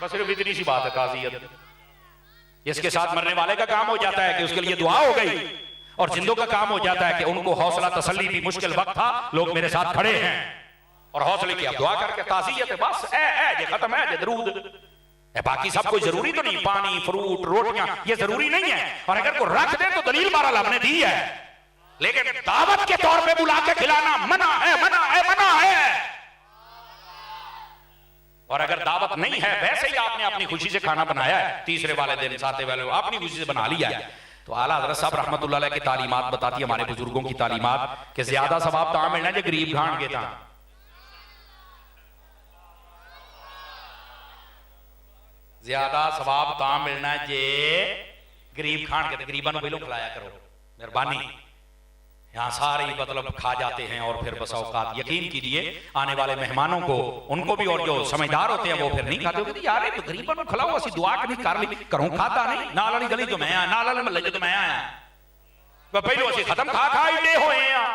बस सिर्फ इतनी सी बात है ताजियत। इसके साथ मरने वाले का काम हो जाता है कि उसके लिए दुआ हो गई, और जिंदों का काम हो जाता है कि उनको हौसला तसल्ली भी, मुश्किल वक्त था, लोग मेरे साथ खड़े हैं और हौसले की दुआ करके ताज़ियत है, बस ये खत्म है, दरूद। बाकी सब कोई जरूरी तो नहीं, पानी फ्रूट रोटियां ये जरूरी नहीं है, और अगर को रख दे तो दलील बहरहाल हमने दी है, लेकिन दावत के तौर पे बुला के खिलाना मना है, मना है, मना है। और अगर दावत नहीं है, वैसे ही आपने अपनी खुशी से खाना बनाया है, तीसरे वाले दिन सातवें वाले अपनी खुशी से बना लिया है, तो आला हज़रत साहब रहमतुल्लाह अलैह की तालीमात बताती है, हमारे बुजुर्गों की तालीमात, कि ज्यादा सवाब तो मिलना जो गरीब खान के था। ज्यादा सवाब ता मिलना जे गरीब खान के, गरीबों को खिलाया करो, मेहरबानी। यहाँ सारे मतलब खा जाते हैं और फिर बसा औकात, यकीन कीजिए आने वाले मेहमानों को, उनको भी, और जो समझदार होते हैं वो फिर नहीं खाते, कहते यार तो गरीबों को खिलाओ, असि दुआ नहीं कर ली, करूं खाता नहीं, नाल वाली गली तो मैं आया, नाल वाले महल्ले तो मैं आया, पहले असि खत्म खा खा इडे होए हैं,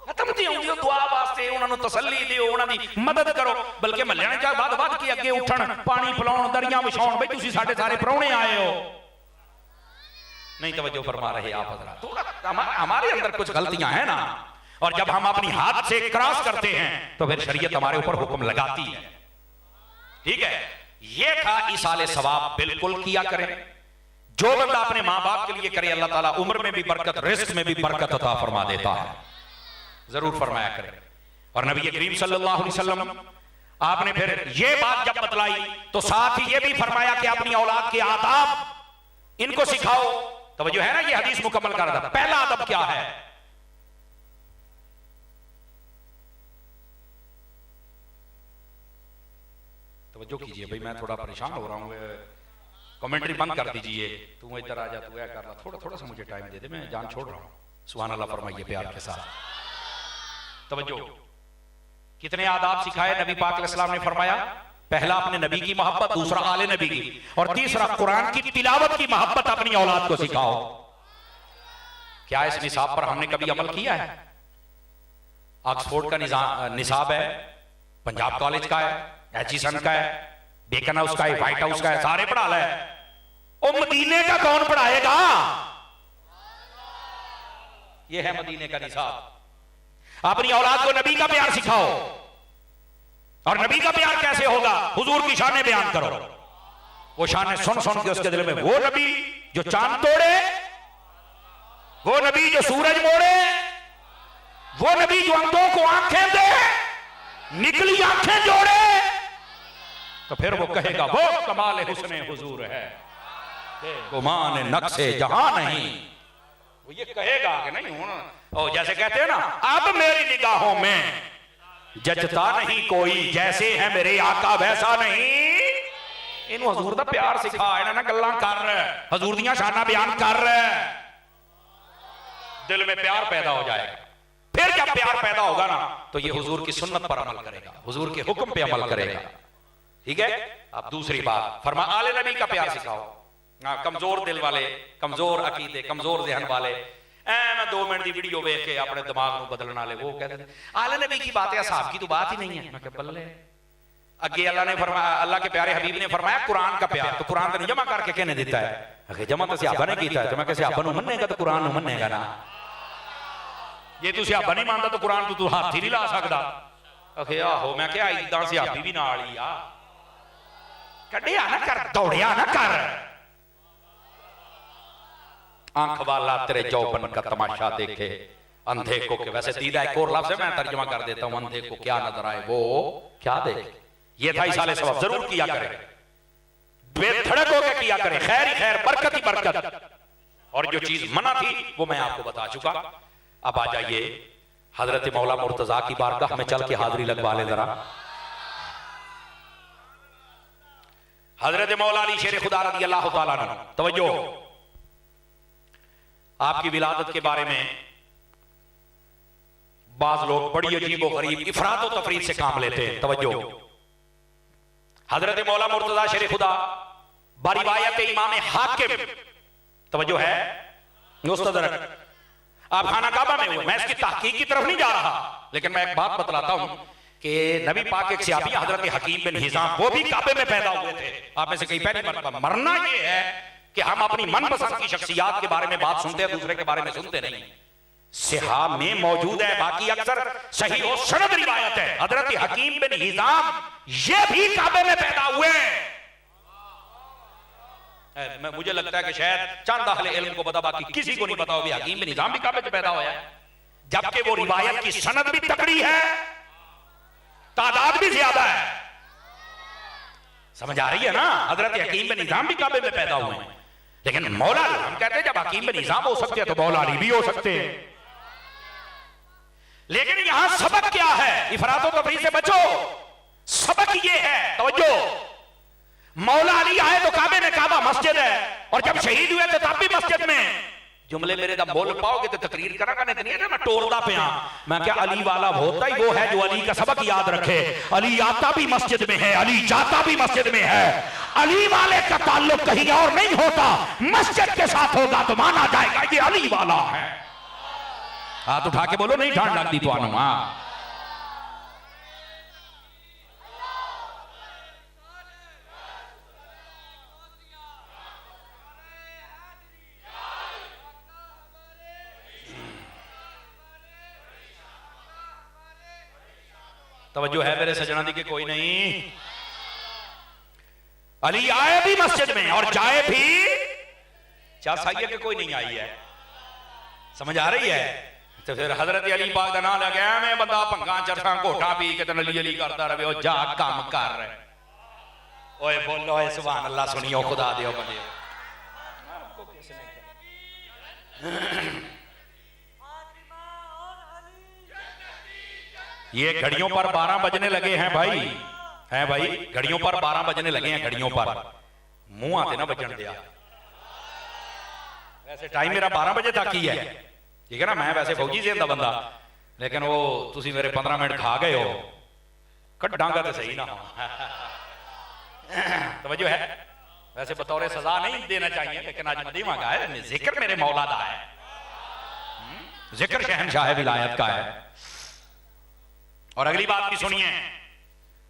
खत्म दी आउंदी दुआ वास्ते, उन्होंने तसल्ली दिओ, उन्होंने मदद करो, बल्कि महल्ले ने चाहे वध के अगे उठन, पानी पिलाउण, दरियां विछाउण, भाई तुसीं साडे सारे प्राहुणे आए हो, नहीं तवज्जो फरमा रहे आप हज़रात। तो हमारे अंदर कुछ गलतियां हैं ना, और जब हम अपनी हाथ से क्रॉस करते हैं तो फिर शरीयत हमारे ऊपर हुक्म लगाती है। ठीक है, ये था इसाले सवाब, बिल्कुल किया करें। जो बंदा अपने माँ बाप के लिए करे, अल्लाह ताला उम्र में भी बरकत, रिस्क में भी बरकत अता फरमा देता है, जरूर फरमाया करें। और नबी करीम सल्लल्लाहु अलैहि वसल्लम आपने फिर ये बात जब बतलाई तो साथ ही ये भी फरमाया कि अपनी औलाद के आदाब इनको सिखाओ। तो जो है ना, ये हदीस मुकम्मल कर रहा था, पहला अदब क्या है? तो जो कीजिए भाई, मैं थोड़ा परेशान हो रहा हूँ, कमेंट्री बंद कर दीजिए, तू इधर आ जा, तू कर रहा, थोड़ा थोड़ा सा मुझे टाइम दे दे, मैं जान छोड़ रहा हूँ। सुभान अल्लाह फरमाइए प्यार के साथ। तवज्जो, कितने आदाब सिखाए नबी पाक अलैहि सलाम ने? फरमाया पहला अपने नबी की मोहब्बत, दूसरा आले नबी की, और तीसरा कुरान की तिलावत की मोहब्बत अपनी औलाद को सिखाओ। क्या इस निसाब पर हमने कभी अमल किया है? ऑक्सफोर्ड का निसाब है, पंजाब कॉलेज का है, एचईसन का है, बेकन हाउस का है, व्हाइट हाउस का है, सारे पढ़ा ले। ओ मदीने का कौन पढ़ाएगा? यह है मदीने का निसाब। अपनी औलाद को नबी का प्यार सिखाओ। और नबी का प्यार कैसे होगा? हुजूर की शान बयान करो, वो शान सुन सुन के उसके दिल में, वो नबी जो चांद तोड़े, वो नबी जो सूरज मोड़े, वो नबी जो अंधों को आंखें दे, निकली आंखें जोड़े, तो फिर वो कहेगा वो कमाल हुस्ने हुजूर है, गुमान नक्शे जहां नहीं। वो ये कहेगा कि नहीं हूं, और जैसे कहते हैं ना, अब मेरी निगाहों में जचता नहीं कोई, जैसे है मेरे आका वैसा नहीं। इन्हों हजूर दा प्यार सिखा, इन्होंने गल्लां कर, हजूर दियां शाना बयान कर, दिल में प्यार पैदा हो जाएगा। फिर जब प्यार पैदा होगा ना, तो ये हुजूर की सुन्नत पर अमल करेगा, हुजूर के हुक्म पे अमल करेगा। ठीक है। अब दूसरी बात, फरमा आले नबी का प्यार सिखाओ। कमजोर दिल वाले, कमजोर अकीदे, कमजोर जहन वाले, मैं 2 मिनट की वीडियो देख के अपने दिमाग को बदलने वाले, वो कहते हैं आले नबी की बात है, असहाब की तो बात ही नहीं है। मैं कहा बल्ले, अगे अल्लाह ने फरमाया, अल्लाह के प्यारे हबीब ने फरमाया कुरान का प्यार, तो कुरान तो जमा करके कहने देता है, अगे जमा तो सियाबा ने किया है, तो मैं कैसे सियाबा नु मन्नेगा तो कुरान नु मन्नेगा ना। जे तू सियाबा नहीं मानता तो कुरान तू हाथ ही नहीं ला सकता। अगे आहो, मैं क्या इदा सियाबी भी नाल ही आ, कढ़िया ना कर, दौड़िया ना कर, आंख वाला तेरे जौबन का तमाशा देखे, अंधे को के, वैसे दीदा एक और लफ्ज़ है, मैं तर्जुमा कर देता हूं, अंधे को क्या नजर आए वो क्या देखे। ये था इसाले सवाब, जरूर किया करे, बेधड़क होकर किया करे, खैर ही खैर, बरकत ही बरकत। और जो चीज मना थी वो मैं आपको बता चुका। अब आ जाइए हजरत मौला मुर्तजा की बारगाह में चल के हाजिरी लगवा ले जरा। हजरत मौला अली शेर खुदा रज़ी अल्लाह तआला अन्हु, तवज्जो, आपकी विलादत के बारे में बाज लोग बड़ी अजीब व गरीब इफरात व तफरीद से काम लेते हैं। तवज्जो, हजरत मौला मुर्तजा शेर खुदा बारिवायत इमाम हाकिम, तवज्जो है, मुस्तदरक, आप खाना काबा में हुए, मैं इसकी तहकीक की तरफ नहीं जा रहा, लेकिन मैं एक बात बतलाता हूं कि नबी पाक एक सहाबी हजरत हकीम बिन हिजाम, वो भी काबे में पैदा हुए थे। आप में से कई पहली मरतबा, मरना ये है कि हम अपनी मनपसंद की शख्सियात के बारे में बात सुनते हैं, दूसरे के बारे में सुनते नहीं। सिहा में मौजूद है, बाकी अक्सर सही और सनद रिवायत है, हजरत हकीम बिन हिजाम ये भी काबे में पैदा हुए। मुझे लगता है कि शायद चंद अहले इल्म को पता, बाकी किसी को नहीं पता हो भी हकीम बिन हिजाम भी काबे में पैदा हुआ है, जबकि वो रिवायत की सनद भी तकड़ी है, तादाद भी ज्यादा है। समझ आ रही है ना? हजरत हकीम बिन हिजाम भी काबे में पैदा हुए हैं, लेकिन मौला अली, हम कहते हैं जब हकीम बिन हिजाम हो सकते हैं तो मौला अली भी हो सकते हैं। लेकिन यहां सबक क्या है? इफरात व तफरीद से बचो। सबक ये है, तवज्जो, मौला अली आए तो काबे में काबा मस्जिद है, और जब शहीद हुए तो तब भी मस्जिद में। जुमले मेरे दा बोल पाओगे तो तकरीर करा नहीं है ना, मैं टोलदा पे मैं क्या, अली वाला होता ही वो है जो अली का सबक याद रखे। अली आता भी मस्जिद में है, अली जाता भी मस्जिद में है। अली वाले का ताल्लुक कहीं और नहीं होता, मस्जिद के साथ होगा तो माना जाएगा ये अली वाला है। हाथ उठा के बोलो, नहीं ठांड लगती तो आनु। तवज्जो है मेरे सजना दी के कोई नहीं। अली आए भी मस्जिद में और जाए भी, चासाइया के कोई नहीं आई है। समझ आ रही है? तो फिर हजरत अली पाक का नाम लगे, मैं बंदा भंगा चरसा घोटा पी के अली अली करता रहे, ओ जा काम कर रहे, ओए बोलो ओए सुभान अल्लाह, सुनियो खुदा दियो बंदे। ये घड़ियों पर 12 बजने लगे हैं भाई, हैं भाई, घड़ियों पर 12 बजने लगे हैं, घड़ियों पर मुंह आते ना बजन दिया। वैसे टाइम मेरा 12 बजे तक ही है, ठीक है ना, मैं वैसे फौजी से बंदा, लेकिन वो तुसी मेरे 15 मिनट खा गए हो, कड्डांगा तो सही ना हो। तवज्जो है? वैसे बतौर सजा नहीं देना चाहिए, लेकिन आज मैं देवांगा है, जिक्र मेरे मौला दा है, जिक्र शहनशाह विलायत का है। और अगली बात भी सुनिए,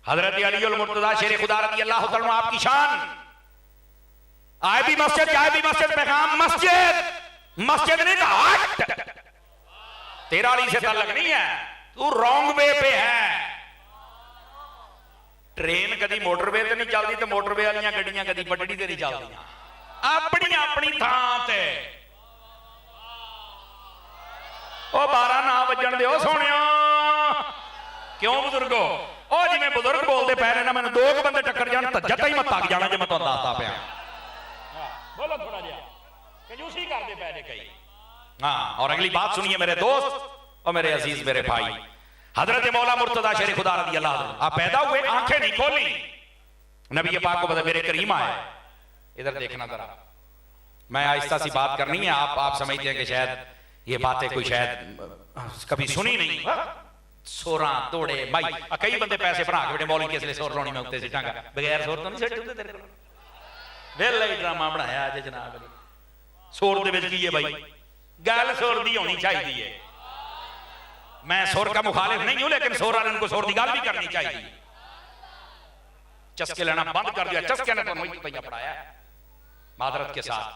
हजरत अली उल मुर्तजा शेर खुदा रज़ी अल्लाह तआला अन्हु, आपकी शान, आए भी मस्जिद जाए भी मस्जिद, पैगाम मस्जिद, मस्जिद नहीं हट, तेरा अली से ताल्लुक नहीं है, तू रॉन्ग वे पे है, ट्रेन कदी मोटरवे ते नहीं चलती, तो मोटरवे वाली गड्डियां कदी पटड़ी ते नहीं चलदियां, अपनी अपनी थां ते। ओ 12 ना वजन दे सोनिया, क्यों बुजुर्गो? ओ जिवें बुजुर्ग बोलते पै रहे ना, मैंने 2 बंदे टक्कर जान तो जटा ही मैं थक जाना, जो मैं तुहानू दसदा पिया। बोलो थोड़ा जिहा कंजूसी करदे पै ने कई। हाँ, और अगली बात सुनिए मेरे दोस्त और मेरे अजीज मेरे भाई, हजरत मौला मुर्तजा शेर खुदा रज़ी अल्लाह अन्हु, आप पैदा हुए आंखें नहीं खोली, नबी पाक को पता मेरे करीम आए। इधर देखना जरा, मैं आहिस्ता सी बात करनी है, आप समझते हैं कि शायद ये बातें कोई शायद कभी सुनी नहीं। सोरा तोड़े भाई, कई बंदे पैसे भरा के बेटे मौलवी किस लिए सोर लानी मैं उत्ते सिटांगा, बगैर सोर तो नहीं सिट तेरे को, वेला ही ड्रामा बनाया अज जनाब। सोर दे विच की है भाई, गल सोर दी होनी चाहिए है। मैं सोर का मुखालिफ नहीं हूं, लेकिन सोर वाले को सोर की गल भी करनी चाहिए। चस्के लेना बंद कर दिया, चस्के ने तो रुपया पढ़ाया मादरत के साथ।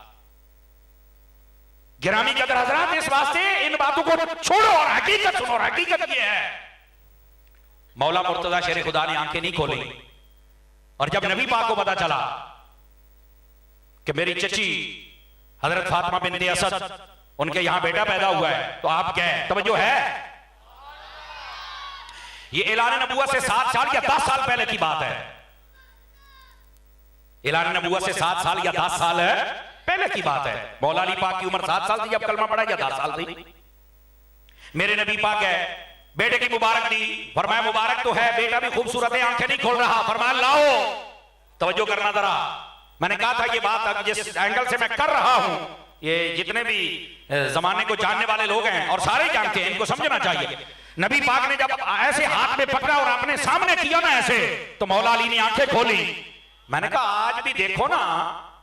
गिरामी कदर हजरात, इस वास्ते इन बातों को छोड़ो और हकीकत सुनो। और हकीकत ये है, मौला मुर्तजा शेर खुदा ने आंखें नहीं खोली, और जब नबी पाक को पता चला कि मेरी चची हजरत फातिमा बिन्ते असद उनके यहां बेटा पैदा हुआ है, तो आप क्या है तवज्जो है, ये ऐलान नबुव्वत से 7 साल या 10 साल पहले की बात है। ऐलान नबुव्वत से 7 साल या 10 साल है पहले की बात है। मौला अली पाक की उम्र 7 साल थी जब कलमा पढ़ा, या 10 साल थी। मेरे नबी पाक है, बेटे की मुबारक दी, फरमाया मुबारक तो है, बेटा भी खूबसूरत है, आंखें नहीं खोल रहा, फरमाया लाओ। तवज्जो करना जरा, मैंने कहा था ये बात जिस एंगल से मैं कर रहा हूं, ये जितने भी जमाने को जानने वाले लोग हैं और सारे जानते हैं, इनको समझना चाहिए। नबी पाक ने जब ऐसे हाथ में पकड़ा और अपने सामने किया ना ऐसे, तो मौला अली ने आंखें खोली। मैंने कहा आज भी देखो ना,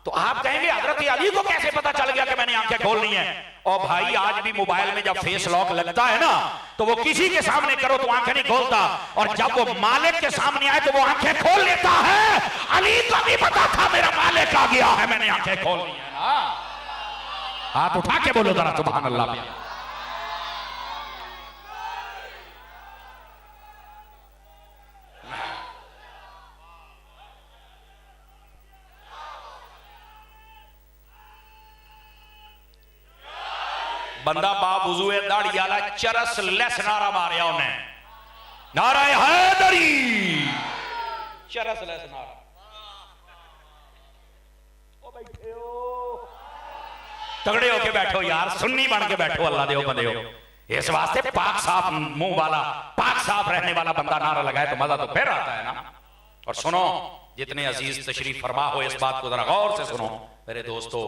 तो आप कहेंगे हजरत अली को कैसे पता चल गया कि मैंने आंखें खोलनी है? और भाई आज भी मोबाइल में जब फेस लॉक लगता है ना, तो वो किसी के सामने करो तो आंखें नहीं खोलता, और जब वो मालिक के सामने आए तो वो आंखें खोल लेता है। अली को भी पता था मेरा मालिक आ गया है, मैंने आंखें खोलनी है ना। हाथ उठा के बोलो जरा सुभान अल्लाह। बंदा बावुज़ुए दाढ़ी वाला चरस लेस नारा मारिया उन्हें, नारा हैदरी, चरस लेस नारा। ओ बैठे हो, तगड़े होके बैठो यार, सुन्नी बन के बैठो, अल्लाह दे बंदे हो। इस वास्ते पाक साफ मुंह वाला, पाक साफ रहने वाला बंदा नारा लगाए तो मजा तो फिर आता है ना। और सुनो, जितने अजीज तशरीफ फरमा हो, इस बात को जरा गौर से सुनो मेरे दोस्तों।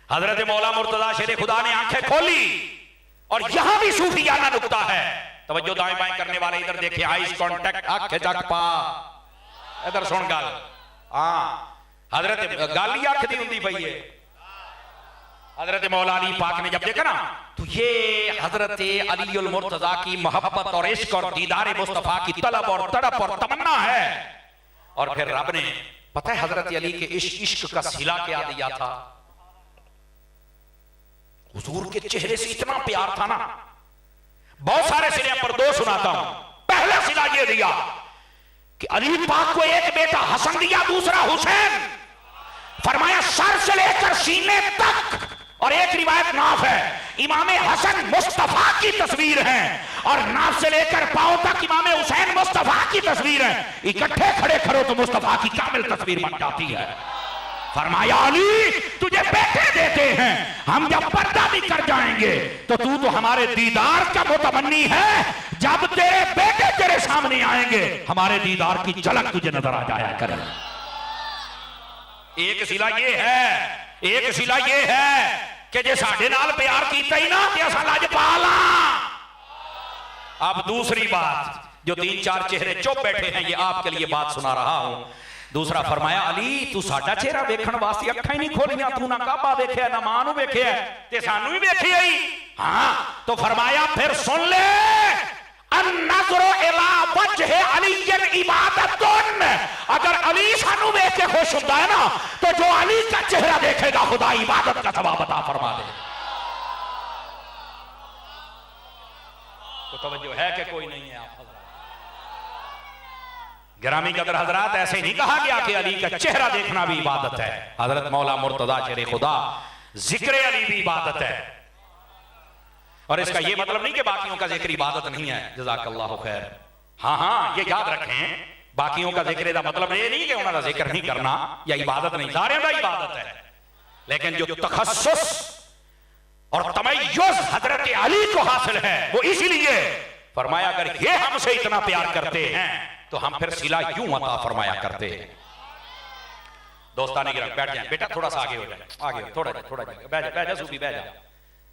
हजरत मौला मुर्तजा शेर खुदा ने आंखें खोली, और यहां भी सूफियाना नुक्ता है। तवज्जो दाएं बाएं करने वाले इधर देखें, आइज कांटेक्ट, आंखें तक पा, इधर सुन गल। हां, हजरत गाली अख दी हुंदी पई है। हजरत मौला अली पाक ने जब देखा ना, तो ये हजरत अलीउल मुर्तजा की मोहब्बत और इश्क और दीदार मुस्तफा की तलब और तड़प और तमन्ना है। और फिर रब ने पता है हजरत अली के इश्क का सिला क्या दिया था? हुजूर के चेहरे से इतना प्यार था ना, बहुत सारे सिले पर 2 सुनाता हूं। पहला सिला यह दिया कि अली पाक को एक बेटा हसन दिया, दूसरा हुसैन। फरमाया सर से लेकर सीने तक, और एक रिवायत नाफ है इमाम हसन मुस्तफा की तस्वीर है, और नाफ से लेकर पांव तक इमाम हुसैन मुस्तफा की तस्वीर है। इकट्ठे खड़े करो तो मुस्तफा की कामिल तस्वीर बन जाती है। फरमाया अली तुझे बेटे देते हैं, हम जब पर्दा भी कर जाएंगे तो तू तो हमारे दीदार का मुतमन्नी है, जब तेरे बेटे तेरे सामने आएंगे हमारे दीदार की झलक तुझे नजर आ जाया करे। एक सिला ये है, एक सिला ये है कि जे साडे नाल प्यार कीता ही ना ते असां लजपाला। अब दूसरी बात, जो 3-4 चेहरे चुप बैठे हैं, ये आपके लिए बात सुना रहा हूं। दूसरा फरमाया अली तू साडा चेहरा वेखण वास्ते अखां ही नहीं खोलियां, तू ना काबा वेख्या ना मां नूं वेख्या ते सानू भी वेखिया ही। हां, तो फरमाया फिर सुन ले, अन्नज़्रु इला वज्हि अलीय्यन इबादतुन। अगर अली सानू वेख के खुश होता है ना, तो जो अली का चेहरा देखेगा खुदा इबादत का सवाब अता फरमा दे। तो तवज्जो है कि कोई नहीं है? आप गिरामी कदर हजरात, ऐसे नहीं कहा गया कि अली का चेहरा देखना भी इबादत है। हजरत मौला मुर्तजा शेर खुदा, जिक्र अली भी इबादत है। और इसका यह मतलब नहीं कि बाकियों का जिक्र इबादत नहीं है। जज़ाकल्लाहु खैर। हाँ हाँ, ये याद रखें, बाकियों का जिक्र का मतलब ये नहीं कि उन्होंने जिक्र नहीं करना या इबादत नहीं, सारे का इबादत है। लेकिन जो तखस्सुस और तमय्युज़ हजरत अली को हासिल है, वो इसलिए फरमाया अगर ये हमसे इतना प्यार करते हैं तो हम फिर सिला क्यों अता फरमाया करते हैं। दोस्ताने गिरा, बैठ जाए बेटा, थोड़ा सा आगे हो जाए, आगे थोड़ा थोड़ा बैठ जा सूफी, बैठ जा।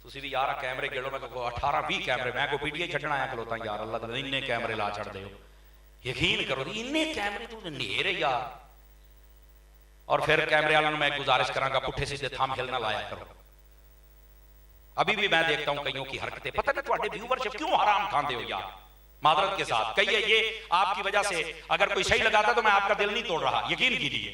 तुसी भी यार कैमरे गेड़ो में को 18-20 कैमरे, मैं को पीटीआई छड़ना आया खलोता यार, अल्लाह दे इन्ने कैमरे ला छड़ दे, यकीन करो इन्ने कैमरे तू नेरे यार। और फिर कैमरे वालों मैं गुजारिश करांगा, पुठे सीधे थंब हिल ना लाया करो। अभी भी मैं देखता हूं कईयों की हरकतें, पता नहीं तुम्हारे व्यूवरशिप क्यों हराम खाते हो यार, मादरत के साथ। कई ये आपकी वजह से, अगर कोई सही लगाता तो मैं आपका दिल नहीं तोड़ रहा, यकीन कीजिए।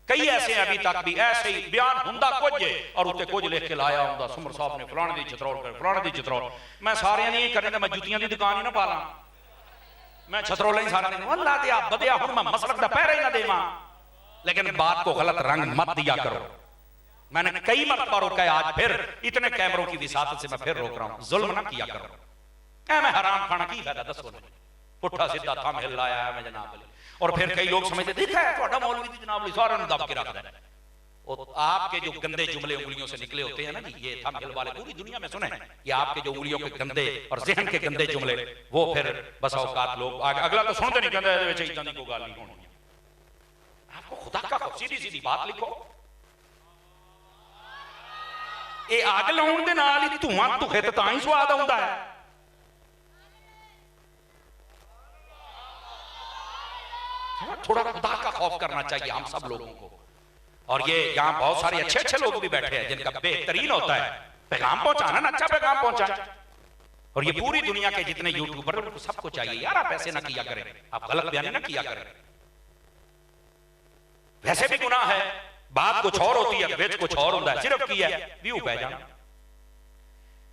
कई ऐसे अभी तक भी ऐसे ही बयान हुंदा कुछ और उत्ते कुछ लिख के लाया हुंदा, सुमर साहब ने फलाने दी छतरौल कर, फलाने दी छतरौल। मैं सारे नहीं करने, मैं जुतियां दी दुकान ही ना पाला, मैं छतरौल ही सारे नहीं। अल्लाह दे आप बदया हुन मैं मसलक दा पैर ही ना देवा। लेकिन बात को गलत रंग मत दिया करो। मैंने कई मरतबा रोका है, आज फिर इतने कैमरों की विसातत से मैं फिर रोक रहा हूं, जुल्म ना किया करो। मैं हराम खाना की फायदा दसो नहीं, पुट्ठा सीधा थंब हिल लाया है मैं जनाब अली। और फिर कई लोग समझते देखा है ਤੁਹਾਡਾ मौलवी दी जनाब अली सारे ने दब के रखता है। और आपके जो गंदे जुमले उंगलियों से निकले होते हैं ना जी, ये थंब हिल वाले पूरी दुनिया में सुने, ये आपके जो उंगलियों के गंदे और जहन के गंदे जुमले, वो फिर बस औकात लोग अगला तो सुनते नहीं, कहते इतना नहीं कोई गाल नहीं होनी। आपको खुदा का खौफ, सीधी सीधी बात लिखो। ये अग लाउण दे नाल ही धुआं धुखे ते तां ही स्वाद आउंदा है। थोड़ा खुदा का खौफ करना चाहिए हम सब लोगों को। और ये यहाँ बहुत सारे अच्छे अच्छे लोग भी बैठे हैं जिनका बेहतरीन होता है पैगाम पहुंचाना ना, अच्छा पैगाम पहुंचाए। और ये पूरी दुनिया के जितने यूट्यूबर उनको सबको चाहिए यार, आप ऐसे ना किया करें, आप गलत बयानी ना किया करें। वैसे भी गुनाह है, बात कुछ और होती है, विच कुछ और होता है, सिर्फ की है व्यू पै जाना।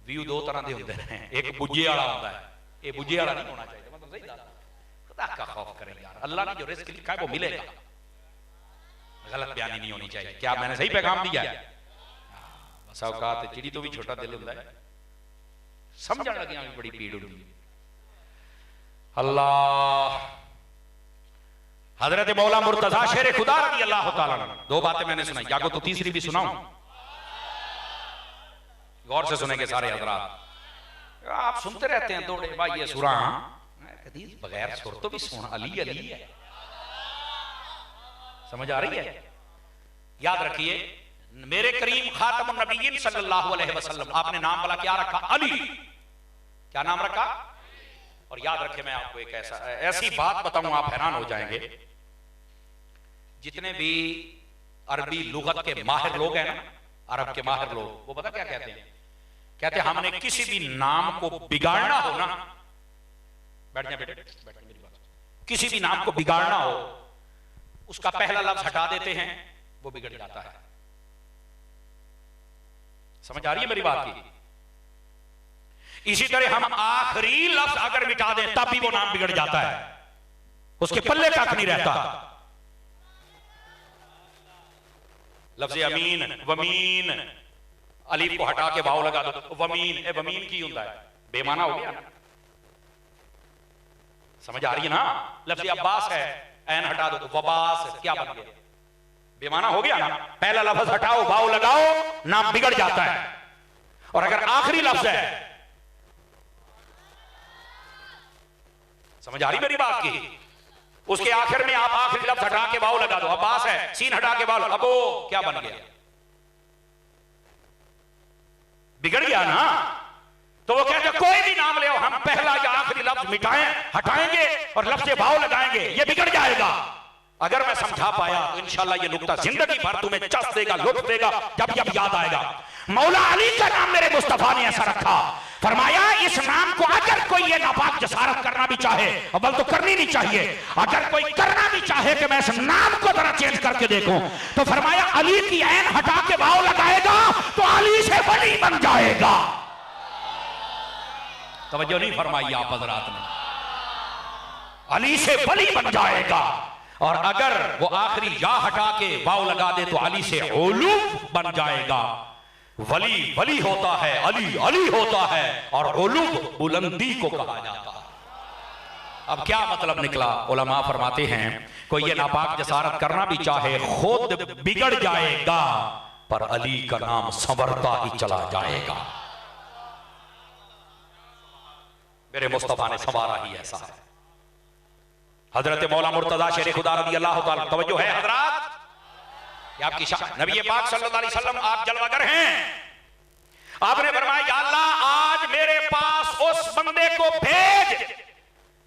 व्यू दो तरह के होते हैं, एक बुझे वाला होता है, ये बुझे वाला नहीं होना चाहिए। मतलब सही बात, खुदा का खौफ करें यार, अल्लाह ने जो रिस्क लिखा है वो मिलेगा। गलत बयानी नहीं होनी चाहिए। क्या मैंने सही पैगाम दिया है? बस औकात चिड़ी तो भी छोटा दिल होता है, समझने लगे भी बड़ी पीड़ होती है। अल्लाह, हजरत मौला मुर्तजा शेर खुदा रज़ी अल्लाह तआला अन्हु, दो बातें मैंने सुनाई, या तो तीसरी भी सुनाऊं, गौर से सुनेंगे सारे हजरात। आप सुनते रहते हैं दौड़े भाई ये सुरा, बगैर सुर तो भी सुन, अली अली है, समझ आ रही है? याद रखिए, मेरे करीम खातमुन नबीयीन सल्लल्लाहु अलैहि वसल्लम, आपने नाम वाला क्या रखा? अली। क्या नाम रखा? और याद रखिए, मैं आपको एक ऐसी बात बताऊं, आप हैरान हो जाएंगे। जितने भी अरबी लुगत के माहिर लोग हैं ना, अरब के माहिर लोग, वो पता क्या कहते हैं? कहते हैं हमने किसी भी नाम को बिगाड़ना हो ना, बैठ जाए बेटे, मेरी बात, किसी भी नाम को बिगाड़ना हो, उसका पहला लफ्ज हटा देते हैं, वो बिगड़ जाता है। समझ आ रही है मेरी बात की? इसी तरह हम आखिरी लफ्ज अगर मिटा दें तब भी वो नाम बिगड़ जाता है, उसके पल्ले कख नहीं रहता। लफ्ज अमीन, वमीन, अलीफ को हटा के वाव लगा दो, वमीन, ए वमीन की होता है, बेमाना हो गया ना। समझ आ रही है ना? लफ्ज अब्बास है, ऐन हटा दो, वबास, क्या बन गया? बेमाना हो गया ना। पहला लफ्ज हटाओ, वाव लगाओ, नाम बिगड़ जाता है। और अगर आखिरी लफ्ज है, समझ आ रही मेरी बात की? उसके आखिर में आप आखिरी लफ्ज हटा के वाव लगा दो, अब्बास है, सीन हटा के वाव, अबो, क्या बन गया? बिगड़ गया ना। तो वो कहते कोई भी नाम ले आओ, हम पहला या आखिरी लफ्ज मिटाएं, हटाएंगे और लफ्ज भाव लगाएंगे, ये बिगड़ जाएगा। अगर मैं समझा पाया तो इंशाल्लाह ये नुक्ता जिंदगी भर तुम्हें चस्प देगा, लुत्फ देगा, जब जब याद आएगा। मौला अली का नाम मेरे मुस्तफा ने ऐसा रखा, फरमाया इस नाम को अगर कोई ये नापाक जसारत करना भी चाहे, अव्वल तो करनी नहीं चाहिए, अगर कोई करना भी चाहे कि मैं इस नाम को जरा चेंज करके देखूं, तो फरमाया अली की ऐन हटा के भाव लगाएगा तो अली से वली बन जाएगा। तवज्जो नहीं फरमाई आप हजरात ने? अली से वली बन जाएगा, और अगर वो आखिरी या हटा के वाव लगा दे तो अली से उलूब बन जाएगा। वली वली होता है, अली अली होता है, और उलूब बुलंदी को कहा जाता है। अब क्या मतलब निकला? उलमा फरमाते हैं कोई ये नापाक जसारत करना भी चाहे खुद बिगड़ जाएगा, पर अली का नाम संवरता ही चला जाएगा। मेरे मुस्तफा ने संवारा ही ऐसा है। हजरत मौला मुर्तजा शेर खुदा रज़ी अल्लाह तआला, तवज्जो है हजरात, ये आपकी शान। नबी पाक सल्लल्लाहु अलैहि वसल्लम आप जलवागर हैं। आपने फरमाया या अल्लाह आज मेरे पास उस बंदे को भेज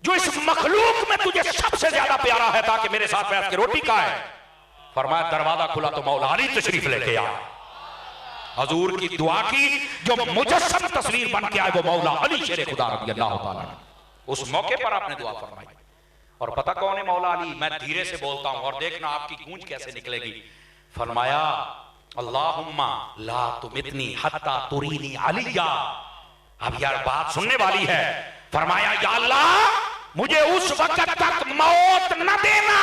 जो इस मखलूक में तुझे सबसे ज्यादा प्यारा है, ताकि मेरे साथ बैठ के रोटी खाए। फरमाया दरवाजा खुला तो मौला अली तशरीफ लेके आ। हजूर की दुआ की, जो मुजस्सम तस्वीर बन के आए वो मौला अली शेर खुदा रज़ी अल्लाह तआला। उस मौके पर आपने दुआ फरमाई। और पता कौन है मौला अली? मैं धीरे से बोलता हूं और देखना आपकी गूंज कैसे निकलेगी। फरमाया अल्लाहुम्मा ला तुमितनी हत्ता तुरीनी अलिया। अब यार बात सुनने वाली है। फरमाया या अल्लाह मुझे उस वक्त तक मौत न देना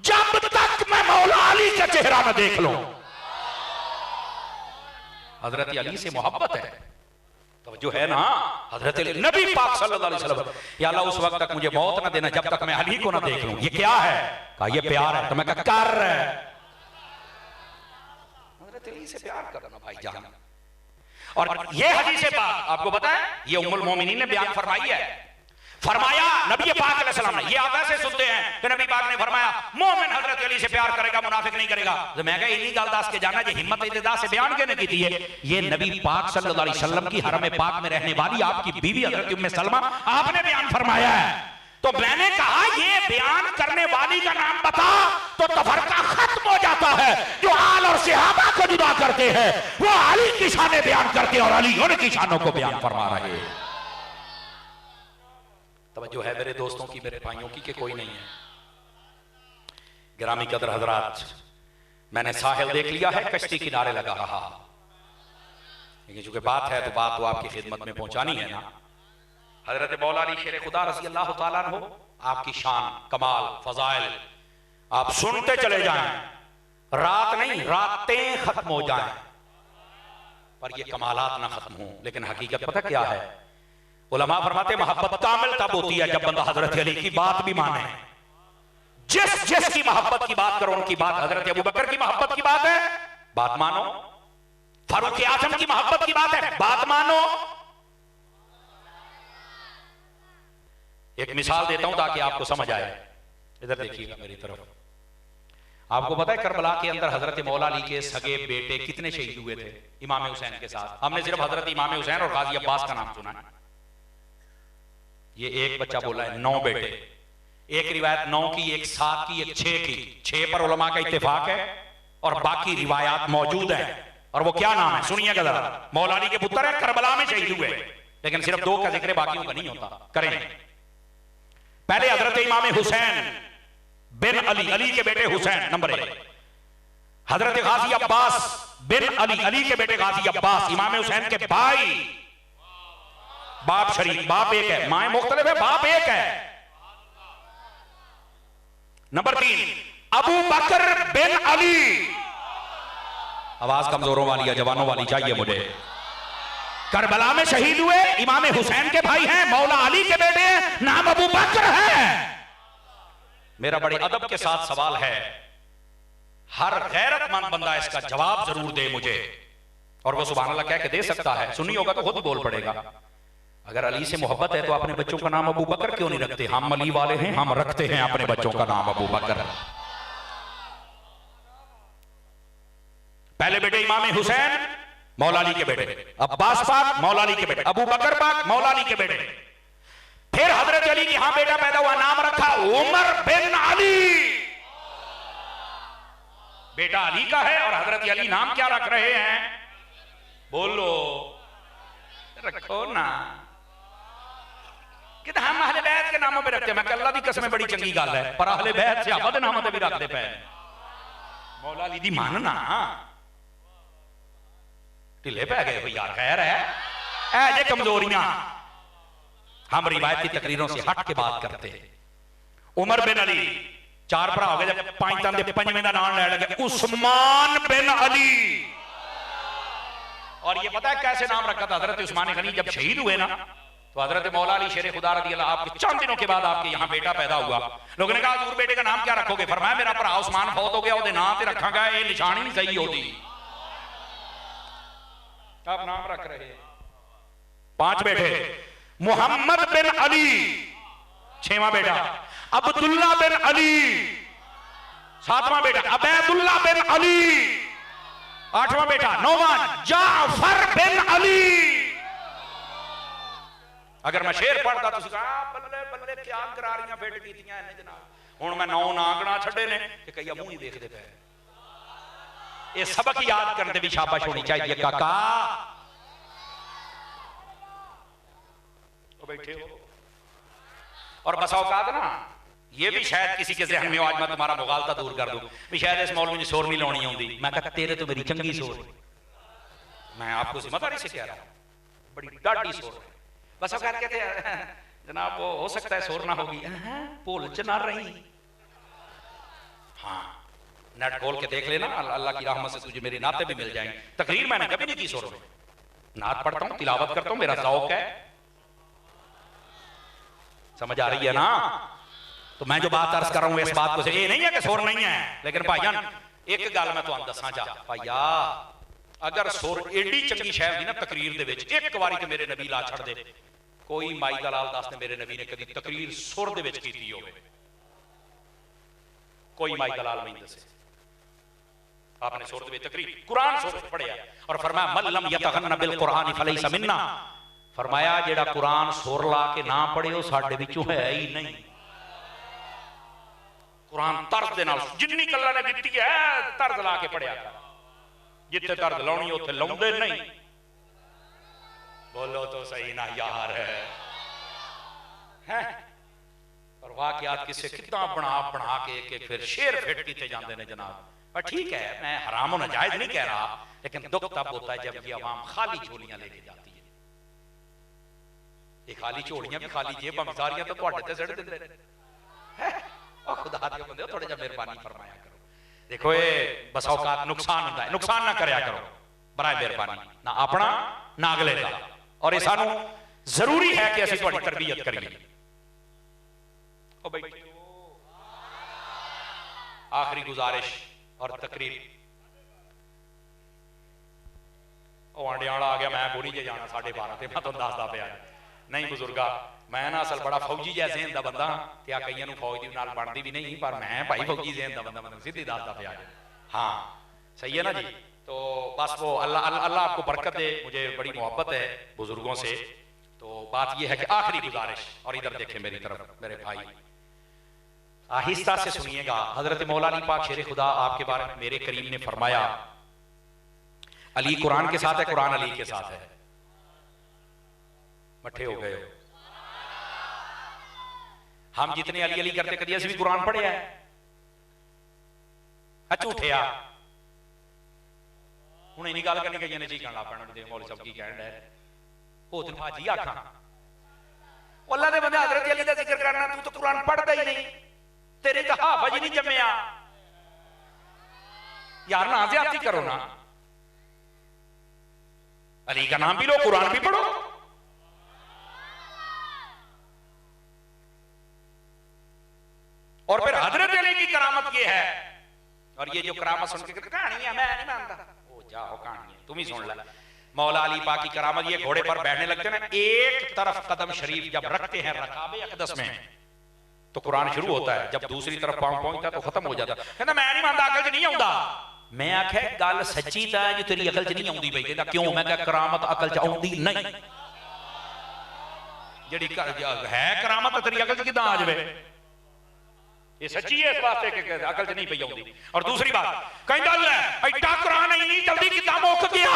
जब तक मैं मौला अली का चेहरा न देख लूं। हजरत अली से मोहब्बत है, तो जो है ना हजरत नबी पाक सल्लल्लाहु अलैहि वसल्लम, या अल्लाह उस वक्त तक मुझे मौत न देना जब तक मैं अली को न देख लूं। ये क्या है? कहा ये प्यार है। तो मैं कहा कर हजरत अली से प्यार करना भाई जान। और ये हदीस पाक आपको बताएं, ये उम्मुल मोमिनीन ने बयान फरमाई है। फरमाया नबी पाक अलैहि सलाम ने, ये आप ऐसे सुनते हैं कि नबी पाक ने फरमाया मोमिन हजरत अली से प्यार करेगा, मुनाफिक नहीं करेगा। तो मैं कहा इन्हीं गल दस के जाना जो हिम्मत इत्तेदा से बयान कहने की थी। ये नबी पाक सल्लल्लाहु अलैहि वसल्लम की हरम पाक में रहने वाली आपकी बीवी हजरत उम्मे सलमा, आपने बयान फरमाया है। तो मैंने कहा ये बयान करने वाली का नाम बता, तो तफरका खत्म हो जाता है। जो आल और सहाबा को जुदा करते हैं वो अली की शानें बयान करते हैं और अली उनकी शानों को बयान फरमा रहे हैं। तवज्जो है मेरे दोस्तों की, मेरे भाइयों की, कि कोई नहीं है। गिरामी कदर हजरात, मैंने साहिल देख लिया है, कश्ती किनारे लगा रहा, लेकिन चूंकि बात है तो बात तो आपकी खिदमत में पहुंचानी है ना। हजरत मौला अली शेर खुदा रज़ी अल्लाह तआला अन्हु, आपकी शान, कमाल, फजाइल आप सुनते चले जाएं, रात नहीं रातें खत्म हो जाएं, पर ये कमालात ना खत्म हो। लेकिन हकीकत पता क्या है? उलमा फरमाते मोहब्बत कामिल तब होती है जब बंदा हजरत अली की बात भी माने। जिस की मोहब्बत की बात करो उनकी बात, हजरत अबू बकर की मोहब्बत की बात है बात मानो, फारूक आजम की मोहब्बत की बात है बात मानो। एक मिसाल देता हूं ताकि आपको समझ आए, इधर देखिएगा मेरी तरफ। आपको पता है करबला के अंदर हजरत मौला अली के सगे बेटे कितने शहीद हुए थे इमाम हुसैन के साथ? हमने सिर्फ हजरत इमाम हुसैन और गाजी अब्बास का नाम सुना है। ये एक बच्चा बोला है 9 बेटे, एक रिवायत 9 की, एक 7 की, एक 6 की। 6 पर उलमा का इत्तेफाक है और बाकी रिवायात मौजूद है। और वो क्या नाम है सुनिएगा जरा। मौला अली के पुत्र है, करबला में शहीद हुए, लेकिन सिर्फ 2 का जिक्र बाकियों का नहीं होता। करें पहले हजरत इमाम हुसैन बिन अली, अली के बेटे हुसैन नंबर 1। हजरत गाजी अब्बास बिन अली, अली के बेटे गाजी अब्बास, इमाम हुसैन के भाई। बाप शरीफ, बाप एक है, माए मुख्तलिफ है, बाप एक है। नंबर 3 अबू बकर बिन अली। आवाज कमजोरों वाली है, जवानों वाली चाहिए मुझे। करबला में शहीद हुए, इमाम हुसैन के भाई हैं, मौला अली के बेटे हैं, नाम अबू बकर है। मेरा बड़े अदब के साथ सवाल है, हर गैरतमंद बंदा इसका जवाब जरूर दे मुझे, और वो सुभान अल्लाह कह के दे सकता है। सुनी होगा तो खुद बोल पड़ेगा। अगर अली से मोहब्बत है तो अपने बच्चों का नाम अबू बकर क्यों नहीं रखते? हम अली वाले हैं, हम रखते हैं अपने बच्चों का नाम अबू बकर। पहले बेटे इमाम हुसैन मौला अली के बेटे, अब्बास पाक मौला अली के बेटे, अबू बकर पाक मौला अली के बेटे। फिर हजरत अली के यहां बेटा पैदा हुआ, नाम रखा उमर बिन अली। बेटा अली का है और हजरत अली नाम क्या रख रहे हैं? बोलो रखो ना। कि हम अहले बैत के नामों पे रखते हैं। मैं अल्लाह दी कसम बड़ी चंगी गल है, पर अहले बैत से अपने नामों पे भी रखते पे। मौला अली दी मानना ढिले पै गए हो यार। खैर है ये कमजोरियां हम रिवायत की तकरीरों से हट के बात करते हैं। उमर बिन अली, 4 भरा हो गए, जब 5 तन के 5वें का नाम ले लगे उस्मान बिन अली। और ये पता है कैसे नाम रखा था हजरत उस्मान गनी जब शहीद हुए ना, तो हजरत मौला अली शेर खुदा रज़ी अल्लाह आपके चंद दिनों के बाद आपके यहाँ बेटा पैदा हुआ। लोगों ने कहा हुजूर बेटे का नाम क्या रखोगे? फरमाया मेरा भरा उस्मान फौत हो गया, ਉਹਦੇ नाम ते रखांगा, ये निशानी नहीं सही होती। आप नाम रख रहे हैं। 5 बेटे, मोहम्मद बिन अली 6वां बेटा, अब्दुल्ला बिन अली 7वां बेटा, अबैदुल्ला बिन अली 8वां बेटा, 9वां जाफर बिन अली। अगर मैं शेर पढ़ता तो बल्ले बल्ले क्या गरारियां फिट कीतियां ने जनाब, हुण मैं 9 ना गणा छड़े ने ते कई मूंह ही देखदे पे। ये सबक याद करने भी शाबाश होनी चाहिए काका। तो बैठे हो और बस औकात ना, ये भी शायद किसी के ज़हन में आज मैं तुम्हारा मुगालता दूर कर दूं भी शायद इस मौलवी ने शोर नहीं लानी आउंदी। मैं कहता तेरे तो मेरी चंगी शोर, मैं आपको जिम्मेदारी से कह रहा हूं, बड़ी डाढ़ी शोर है। बस औकात कहते हैं जनाब वो हो सकता है शोर ना होगी, भूल च ना रही। हाँ नेट खोल के देख लेना, अल्लाह की रहमत से तुझे मेरे नाते भी मिल जाएंगे। तकरीर मैंने कभी नहीं की शोर में, नात पढ़ता हूं, तिलावत करता हूं, मेरा शौक है। समझ आ रही है ना? तो मैं जो बात अर्ज कर रहा हूं इस बात को से ये नहीं है कि शोर नहीं है, लेकिन भाईजान एक गल मैं तुहानू दसना चाह भाईया, अगर शोर एडी चंगी शह होंदी ना तकरीर दे विच, एक बारी ते मेरे नबी ला छड़ दे। कोई माई दा लाल दस ने मेरे नबी ने कदी तकरीर सुर दे विच कीती होवे, कोई माई दा लाल नहीं दसे। आपने सुर दे विच तकरीर कुरान सुर पढ़िया और फरमाया मन लम यतगन्ना बिल कुरान फलैसा मिन्ना। फरमाया जेड़ा कुरान सुर ला के ना पढ़े वो साडे विचों है ही नहीं। कुरान तर्ज दे नाल जिन्नी कल्ला ने दित्ती है तर्ज ला के पढ़िया कर, जिथे तर्ज लाउणी उत्थे लाउंदे नहीं। बोलो तो सही ना यार है। और वाकयात किसे कितना बना बना के एक फिर शेर फिट किए जाते हैं जनाब। पर ठीक है, मैं हराम होना जायज नहीं कह रहा, लेकिन दुख तब होता है जब ये अवाम खाली झोलियां लेके जाती है। ये खाली झोलियां भी खाली जेबां भी सारियां तो तुहाडे ते सिट दिंदे ने। खुदा दे बंदे थोड़ा जा मेहरबानी फरमाया करो। देखो ये बस औकात नुकसान होता है, नुकसान ना करया करो बराए मेहरबानी, ना अपना ना अगले का। और ये सानू जरूरी है कि असं तुहाडी तरबियत करिए। आखिरी गुजारिश और तकरीर, आंडियाला आ गया, मैं गोली जे जाना 12:30 ते मैं तुहानू दसदा पिया नहीं बुजुर्गा, मैं ना असल बड़ा फौजी जैसे ज़हन दा बंदा ते आ कईयां नू फौज दी नाल बनदी भी नहीं, पर मैं भाई फौजी ज़हन दा बंदा, मतलब सीधी दसदा पिया। हाँ सही है ना जी। तो बस वो अल्लाह अल्लाह आपको बरकत दे, मुझे बड़ी मोहब्बत है बुजुर्गों से। तो बात यह है कि आखिरी गुजारिश, और इधर देखें मेरी तरफ मेरे भाई, आहिस्ता से सुनिएगा। हजरत मौला अली पाक शेर खुदा आपके बारे में मेरे करीम ने फरमाया, अली कुरान के साथ है, कुरान अली के साथ है। मठे हो गए हो। हम जितने अली अली करते कभी असं भी कुरान पढ़िया है? झूठिया हूं इन्नी गल करनी कई ने चीकन ला पैना, मौलवी साहब की कहन डे हो तेन भाजी आखा अल्लाह दे बंदे हजरत अली दा जिक्र करना, तू तो कुरान पढ़दा ही नहीं, तेरे तो हाफज ही नहीं जम्मिया यार, ना ज्यादती करो ना। अली का नाम भी लो, कुरान भी पढ़ो। और फिर हजरत अली की करामत ये है, और ये जो करामत सुन के कहानी है मैं नहीं मानता, ओ जाओ कहानी है तुम ही सुन ले। मौला अली पाक की करामत ये घोड़े पर बैठने लगते हैं, एक तरफ कदम शरीफ जब रखते हैं रकाबे अक़दस में तो कुरान शुरू होता है, जब दूसरी तरफ पांव पहुंचता तो खत्म हो जाता। कहता मैं नहीं मानता, अकल च नहीं आउंदा। मैं आख्या गल सच्ची ता जो तेरी अकल च नहीं आउंदी पई। कहता क्यों? मैं कहा करामत अकल च आउंदी नहीं, जेड़ी है करामत तेरी अकल च किदां आ जावे? ये सच्ची है इस वास्ते कि अकल च नहीं पई आउंदी। और दूसरी बात कहंदा ले एडा कुरान नहीं जल्दी किताब मुक गया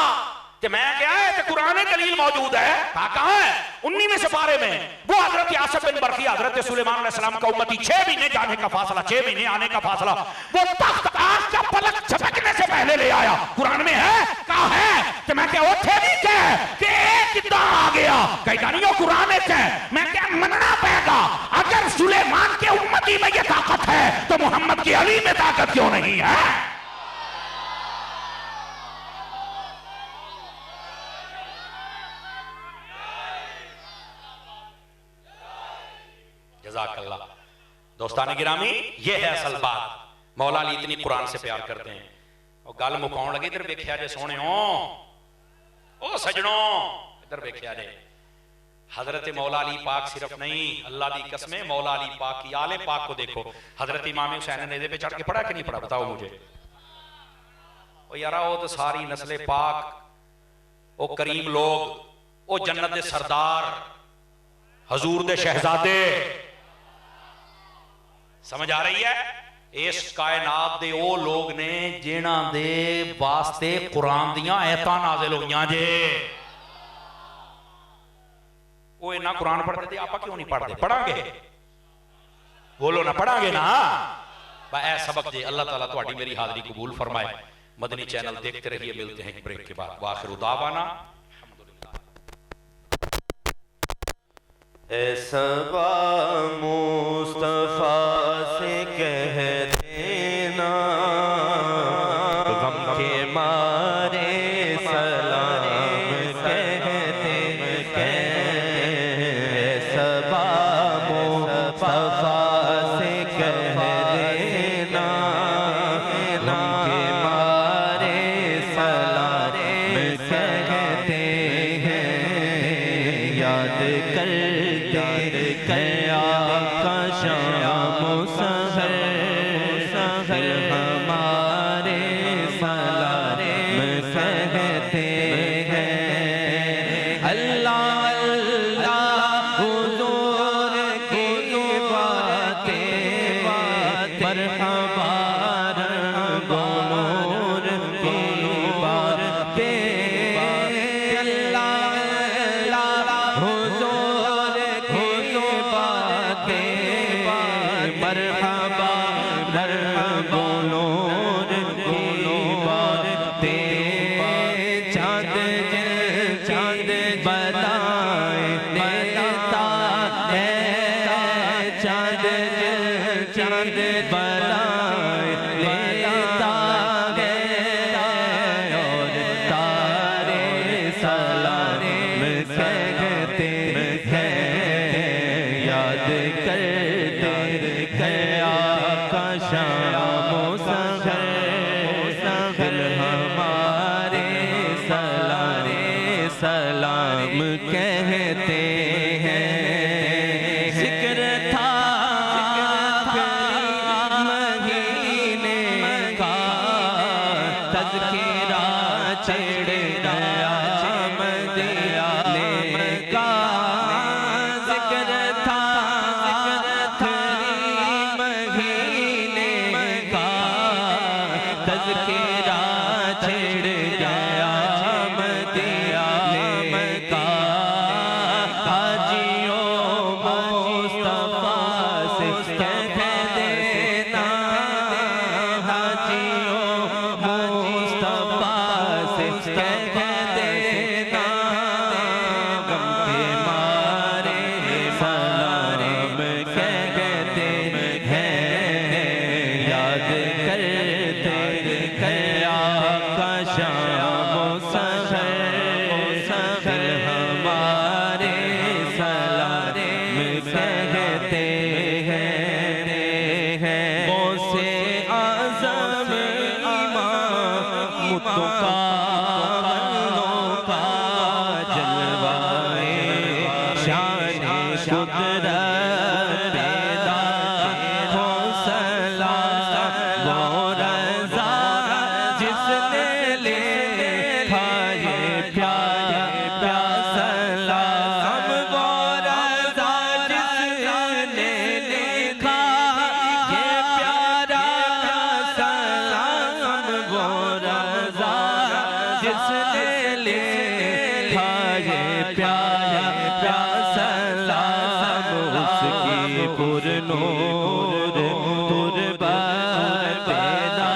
ते मैं क्या है ते कुरान में दलील मौजूद है। कहां है? 19वें सिपारे में वो हजरत आसिफ बिन बरखी हजरत सुलेमान अलैहिस्सलाम का उम्मती 6 महीने जाने का फासला, 6 महीने आने का फासला, वो तख्त आंख का पलक झपकने से पहले ले आया। कुरान में है, कहां है? तो मैं क्या उठे नहीं कह कि कितना आ गया कहता नहीं वो कुरान है मैं क्या मनना पेगा अगर सुलेमान के उम्मती में ये ताकत है तो मोहम्मद की अली में ताकत क्यों नहीं है। जज़ाकल्लाह। दोस्तान गिरामी ये है असल बात। मौला अली इतनी कुरान से प्यार करते हैं और गल मुकाउन लगे इधर वेख्या जे सोने ओ सजनों इधर वेख्या जे हजरत मौला अली पाक सिर्फ नहीं अल्लाह दी कसम मौला अली पाक की आले पाक को देखो। हजरत इमाम हुसैन ने पे चढ़ के पढ़ा कि नहीं पढ़ा बताओ मुझे। ओ यारा वो तो सारी नस्ले पाक ओ करीम लोग ओ जन्नत दे सरदार हजूर दे शहजादे समझ आ रही है। इस कायनात दे ओ लोग ने जिन्हां दे वास्ते कुरान दियां आयतां नाज़िल होईयां जे। वो इन्ना कुरान पढ़ते थे आप क्यों नहीं पढ़ते पढ़ांगे बोलो ना पढ़ांगे ना ऐ सबक जे। अल्लाह ताला तुहाडी मेरी हाज़री कबूल फरमाए। मदनी चैनल देखते रहिए मिलते हैं एक ब्रेक के बाद। वाखिर दावाना सबा मुस्तफा से कह देना गम के मारे सलाम कहते सबा मुस्तफा से कह देना गम के मारे सलाम कहते हैं। याद कर कया का शाम सहर हमारे सलाम कहते हैं। अल्लाह अल्लाह हुजूर की बातें मरहबा गोनूर की बातें अल्लाह अल्लाह हुजूर मरहबा मरहबा नूर की बातें चाँद चाँद बनाए देता है चाँद चाँद बनाए देता है और तारे सलाम कहते हैं। याद कर कया का शाम सहर हमारे सलाम कहते हैं। जिक्र था महीने का तज़किरा छिड़ गया मदीने का। जिक्र था तज़किरा छिड़ गया मदीने का। हाजियों मुस्तफा से कह देना हाजियों मुस्तफा से कह देना गम के मारे सलाम कहते हैं। याद कर कया का शाम सहर हमारे सलाम कहते हैं। गौसे आज़म इमाम मुत्तक़ा का जलवाए शान कुदरत पैदा हौसला वो रज़ा जिसने लिखा ये प्यारा प्यासला वो रज़ा जिसने लिखा ये प्यारा प्यासला वो रज़ा जिसने लिखा ये प्यारा प्यासला उसकी पुरनूर तुरबत पैदा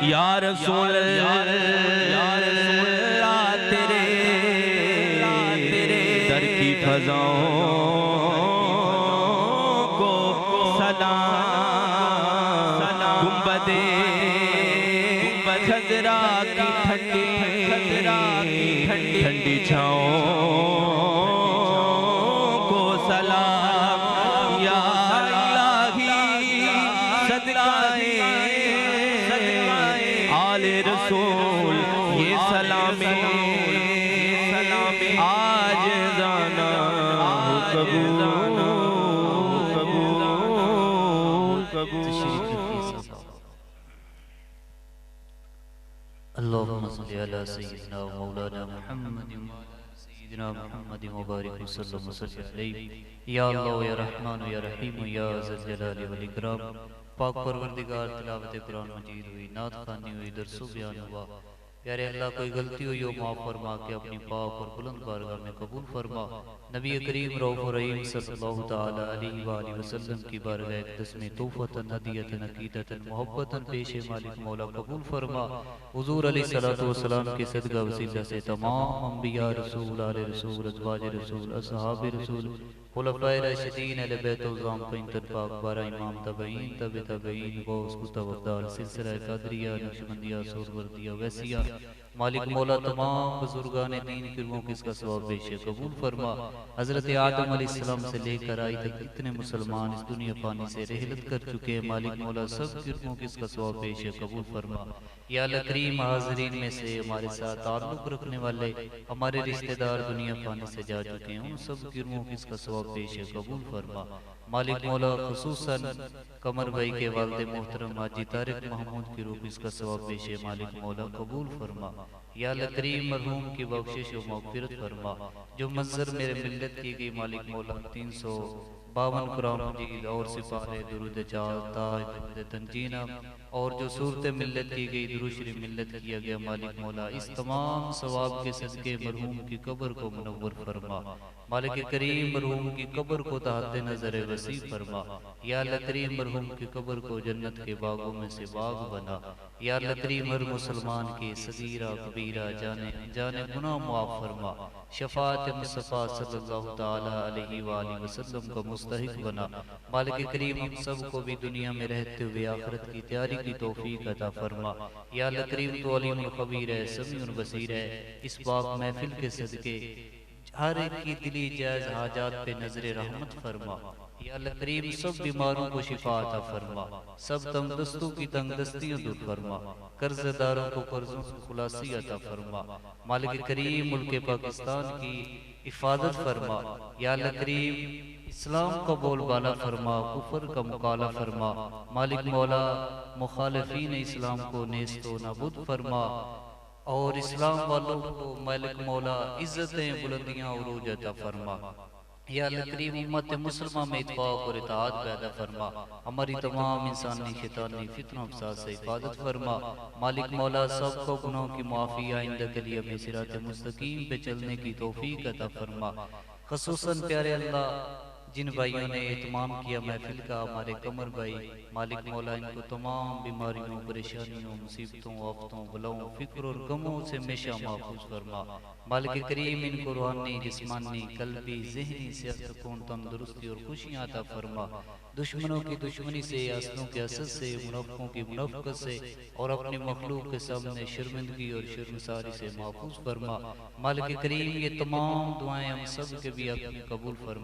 या रसूल खजाओं को सलाम, गुंबदे खजरा की ठंडी ठंडी छाओं को सलाम, या इलाही सदकाए आले रसूल ये सलामी आज जाना कबूल कबूल कबूल। अल्लाहुम्मा सल्ली अला सय्यिदिना व मौलाना मुहम्मदिन व अला सय्यिदिना मुहम्मदिन व बारिक वसल्लम वसल्लि अलैहि। या अल्लाह या रहमान या रहीम या ज़ल जलाली वल इकराम। पाक परवरदिगार तिलावत कुरान मजीद हुई, नात ख़वानी हुई, दर्सो बयान हुआ। प्यारे अल्लाह कोई गलती हुई हो माफ़ फरमा के अपनी पाक और बुलंद बारगाह में कबूल फरमा। नबी करीम रऊफ़ रहीम सल्लल्लाहु तआला अलैहि व आलिहि वसल्लम की बारगाह अक़दस में तोहफ़तन हदियतन अक़ीदतन मोहब्बतन पेश मालिक मौला कबूल फरमा। हुज़ूर अलैहिस्सलातु वस्सलाम के सदका वसीला से तमाम अंबिया रसूल आले रसूल अज़वाज रसूल असहाब रसूल खुलफ़ाए राशिदीन अहले बैत व ज़ामतीन तन पाक बारह इमाम तबईन तबे तबईन गौस कुतुब अब्दाल सिलसिला क़ादरिया नक्शबंदिया सुहरवर्दिया वैसिया मालिक मौला तमाम बुजुर्गान दीन की रूहों किसका सवाब पेश कबूल फरमा। हज़रत आदम अलैहिस्सलाम से लेकर आई तक कितने मुसलमान इस दुनिया पानी से रहलत कर चुके हैं, मालिक मौला सब की रूहों किसका सवाब पेश कबूल फरमा। या अल्लाह करीम हाज़रीन में से हमारे साथ ताल्लुक़ रखने वाले हमारे रिश्तेदार दुनिया पानी से जा चुके हैं, उन सब की रूहों किसका सवाब पेश कबूल फरमा। मालिक मौला खुसूसन कमर भाई के वालिद मोहतरम हाजी तारिक महमूद की रूह इसका सवाब पेश मालिक मौला कबूल फरमा। या अल्लाह करीम मरहूम की बख्शिश व मग़फ़िरत फरमा। जो मंजर मेरे मिल्लत की गई मालिक मौला 352 कुरान मजीद और सिपाहे दुरूद चार ताज दुरूद तंजीना और जो सूरत मिल्लत की गई दुरूद शरीफ मिल्लत किया गया, मालिक मौला इस तमाम सवाब के सदके मरहूम की कब्र को मुनव्वर फरमा। मालिक करीम मरहूम की कब्र को तहत नजर वसी फरमा। या अल्लाह करीम मरहूम की कब्र को जन्नत के बागों में से बाग बना। या अल्लाह करीम हर मुसलमान के सगीरा कबीरा जाने जाने गुनाह मुआफ़ फरमा। शफाअत मुस्तफ़ा सल्लल्लाहु तआला अलैहि व आलिहि वसल्लम का मुस्तहिक़ बना। मालिक करीम हम सब को भी दुनिया में रहते हुए आखिरत की तैयारी की तौफीक अता फरमा। या अल्लाह करीम तो अलीमुल खबीर है, समीउल बसीर है। इस पाक महफिल के सदके हर एक की दिली जायज़ हाजात पे नजर रहमत फरमा। या अल्लाह करीम सब बीमारों को शिफा अता फरमा, सब तंगदस्तों की तंगदस्तियां दूर फरमा, कर्जदारों को कर्जों से खुलासी अता फरमा। मालिक करीम मुल्क पाकिस्तान की हिफाजत फरमा। या अल्लाह करीम इस्लाम का बोलबाला फरमा, कुफर का मुकाला फरमा। मालिक मौला मुखालिफीन इस्लाम को नेस्तो नाबूद फरमा और इस्लाम वालों को मालिक मौला इज्जतें बुलंदियां उरूज अता फरमा। या अल्लाह करीम उम्मत मुसलमा में इत्तेफाक और इत्तेहाद पैदा फरमा। हमारी तमाम इंसानी शैतानी फितनों फसाद से हिफाजत फरमा। मालिक मौला सबको गुनाहों की माफ़ी आइंदा के लिए हमें सिरात मुस्तकीम पे चलने की तौफीक अता फरमा। ख़ुसूसन प्यारे अल्लाह जिन भाइयों ने एहतमाम किया महफिल का, हमारे कमर भाई, मालिक मौला इनको तमाम बीमारियों परेशानियों मुसीबतों आफतों बलाओं फिक्र और गमों से हमेशा महफूज फरमा। मालिक करीम इनको रूहानी जिस्मानी कल्बी ज़हनी सेहत सुकून तंदुरुस्ती और खुशियाँ अता फरमा। दुश्मनों की दुश्मनी से, असलों के असद से, मुनाफिकों की मुनाफिकत से और अपनी मखलूक के सामने शर्मिंदगी और शर्मसारी से महफूज फरमा। मालिक करीम ये तमाम दुआएं हम सब के भी अपनी कबूल फरमा।